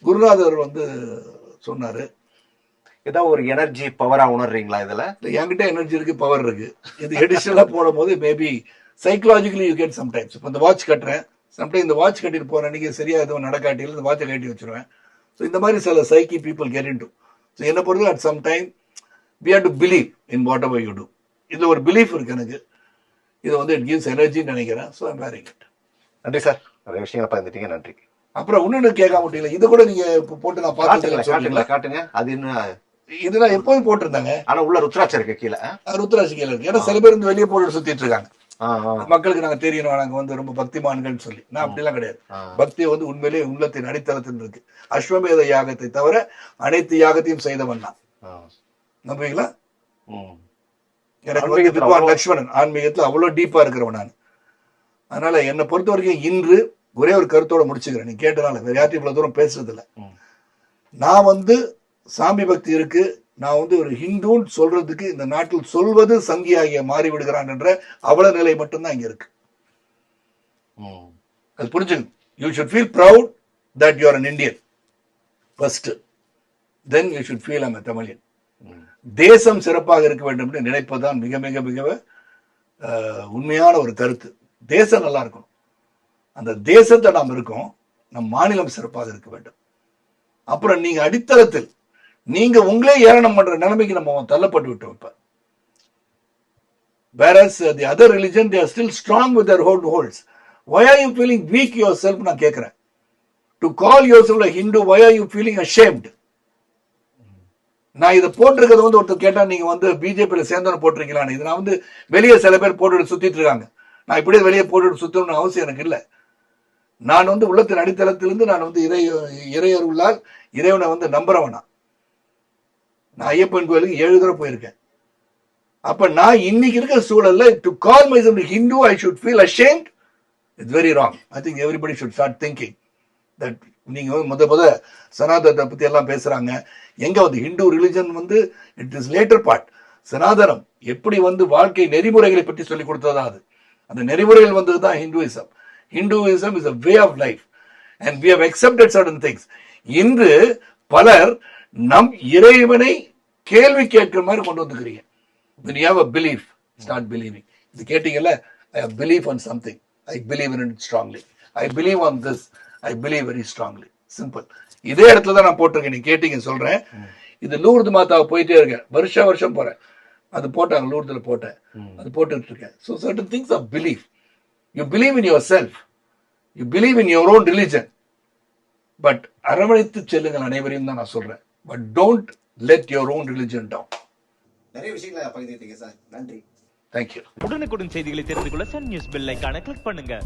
Speaker 2: குருநாதர் வந்து சொன்னாரு.
Speaker 1: ஏதாவது ஒரு எனர்ஜி பவரா உணர்றீங்களா இதுல?
Speaker 2: என்கிட்ட எனர்ஜி இருக்கு, பவர் இருக்கு. இது எடிஷனலா போடும் போது maybe psychologically you get sometimes. இப்போ இந்த வாட்ச் கட்டுறேன், சம்டைம் இந்த வாட்ச் கட்டிட்டு போற அன்னைக்கு சரியா எதுவும் நடக்காட்டியில் இந்த வாட்சை கட்டி வச்சிருவேன். ஸோ இந்த மாதிரி சில psyche people get in to. So என்னை பொறுத்து at some time we have to believe in whatever you do. இதுல ஒரு பிலீஃப் இருக்கு எனக்கு. இது வந்து இட் கிவ்ஸ் எனர்ஜின்னு நினைக்கிறேன். So I'm wearing it.
Speaker 1: நன்றி சார், நிறைய விஷயங்களை பகிர்ந்துட்டீங்க. நன்றி.
Speaker 2: அப்புறம் இன்னொன்னு கேட்க முடியல, இதை கூட நீங்க போட்டு நான்
Speaker 1: பார்த்தேன். காட்டுங்க. அது என்ன?
Speaker 2: இது நான் எப்போதும் போட்டிருந்தாங்க.
Speaker 1: ஆனா உள்ள ருத்ராட்சம் இருக்கு கீழே.
Speaker 2: ருத்ராட்சி கீழே இருக்கு. ஏன்னா சில பேர் வந்து வெளியே போட்டு சுத்திட்டு இருக்காங்க. மக்களுக்கு நாங்க தெரியணும், நாங்க வந்து ரொம்ப பக்திமான்கள் சொல்லி. நான் அப்படிலாம் கிடையாது. பக்தி வந்து உண்மையிலேயே உள்ளத்தின் அடித்தளத்தில் இருக்கு. அஸ்வமேத யாகத்தை தவிர அனைத்து யாகத்தையும் செய்தவன் நான். நம்புவீங்களா? எனக்கு வந்து வித்வான் லட்சுமணன் ஆன்மீகத்துல அவ்வளவு டீப்பா இருக்கிறவன் நான். அதனால என்னை பொறுத்த வரைக்கும் இன்று ஒரே ஒரு கருத்தோட முடிச்சுக்கிறேன். நீ கேட்டனால வேற யார்ட்டும் இவ்வளவு தூரம் பேசுறது இல்லை. நான் வந்து சாமி பக்தி இருக்கு, நான் வந்து ஒரு ஹிந்துன்னு சொல்றதுக்கு இந்த நாட்டில் சொல்வது சங்கியாகிய மாறி விடுகிறான் என்ற அவல நிலை மட்டும்தான் இங்க இருக்கு. அது புரிஞ்சுக்கணும். You should feel proud that you are an Indian first. Then you should feel I'm a Tamilian. தேசம் சிறப்பாக இருக்க வேண்டும் என்று நினைப்பதுதான் மிக மிக மிக உண்மையான ஒரு கருத்து. தேசம் நல்லா இருக்கணும். அந்த தேசத்தை நாம் இருக்கோம், நம் மாநிலம் சிறப்பாக இருக்க வேண்டும். அப்புறம் நீங்க அடித்தளத்தில் நீங்க உங்களே ஏளனம் பண்ற நிலைமைக்கு நம்ம தள்ளப்பட்டு விட்டோம். இப்ப whereas the other religion they are still strong with their holds. Why are you feeling weak yourself? நான் கேக்குறேன். To call yourself a Hindu, why are you feeling ashamed? நான் இதை போட்டிருக்கிறது வந்து ஒருத்தர் கேட்டா நீங்க வந்து பிஜேபியில சேர்ந்தோன்னு போட்டிருக்கீங்களான்னு. இது நான் வந்து வெளியே சில பேர் போட்டு சுத்திட்டு இருக்காங்க. நான் இப்படியே வெளியே போட்டு சுத்தணும்னு அவசியம் எனக்கு இல்லை. நான் வந்து உள்ளத்தின் அடித்தளத்திலிருந்து நான் வந்து இறையருளால் இறைவனை வந்து நம்புறவனா. நான் ஐயப்பன் கோயிலுக்கு 7 தடவை போயிருக்கேன். அப்ப நான் இன்னைக்கு இருக்கிற சூழல்ல to call myself a Hindu I should feel ashamed. It's very wrong. I think everybody should start thinking that நீங்க முத சனாதனத்தை பத்தி எல்லாம் பேசுறாங்க. எங்க வந்து ஹிந்து ரிலிஜன் வந்து இட் இஸ் லேட்டர் பார்ட். சனாதனம் எப்படி வந்து வாழ்க்கை நெறிமுறைகளை பற்றி சொல்லி கொடுத்ததா அது. அந்த நெறிமுறைகள் வந்ததுதான் Hinduism. Hinduism is a way of life and we have accepted certain things. இன்று பலர் நம் இறைவனை கேள்வி கேட்கிற மாதிரி கொண்டு வந்துக்கிறீங்க. When you have a belief, start believing. இது கேட்டீங்கல்ல, I have belief on something. I believe in it strongly. I believe on this. I believe very strongly. Simple. இதே இடத்துல தான் நான் போட்டிருக்கேன். நீங்க கேட்டீங்க சொல்றேன். இது லூர்து மாதாவை போயிட்டே இருக்கேன். வருஷம் போறேன். அது போட்டாங்க, லூர்துல போட்டேன். அது போட்டுட்டு இருக்கேன். So certain things are belief. You believe in yourself. You believe in your own religion. But அரவணைத்து செல்லுங்கள் அனைவரையும் தான் நான் சொல்றேன். But don't let your own religion down.
Speaker 3: நிறைய விஷயங்களை பகிர்ந்துட்டீங்க சார். நன்றி.
Speaker 2: Thank you.
Speaker 4: உடனுக்குடன் செய்திகளை தெரிந்து கொள்ள சன் நியூஸ் பெல் ஐகானை கிளிக் பண்ணுங்க.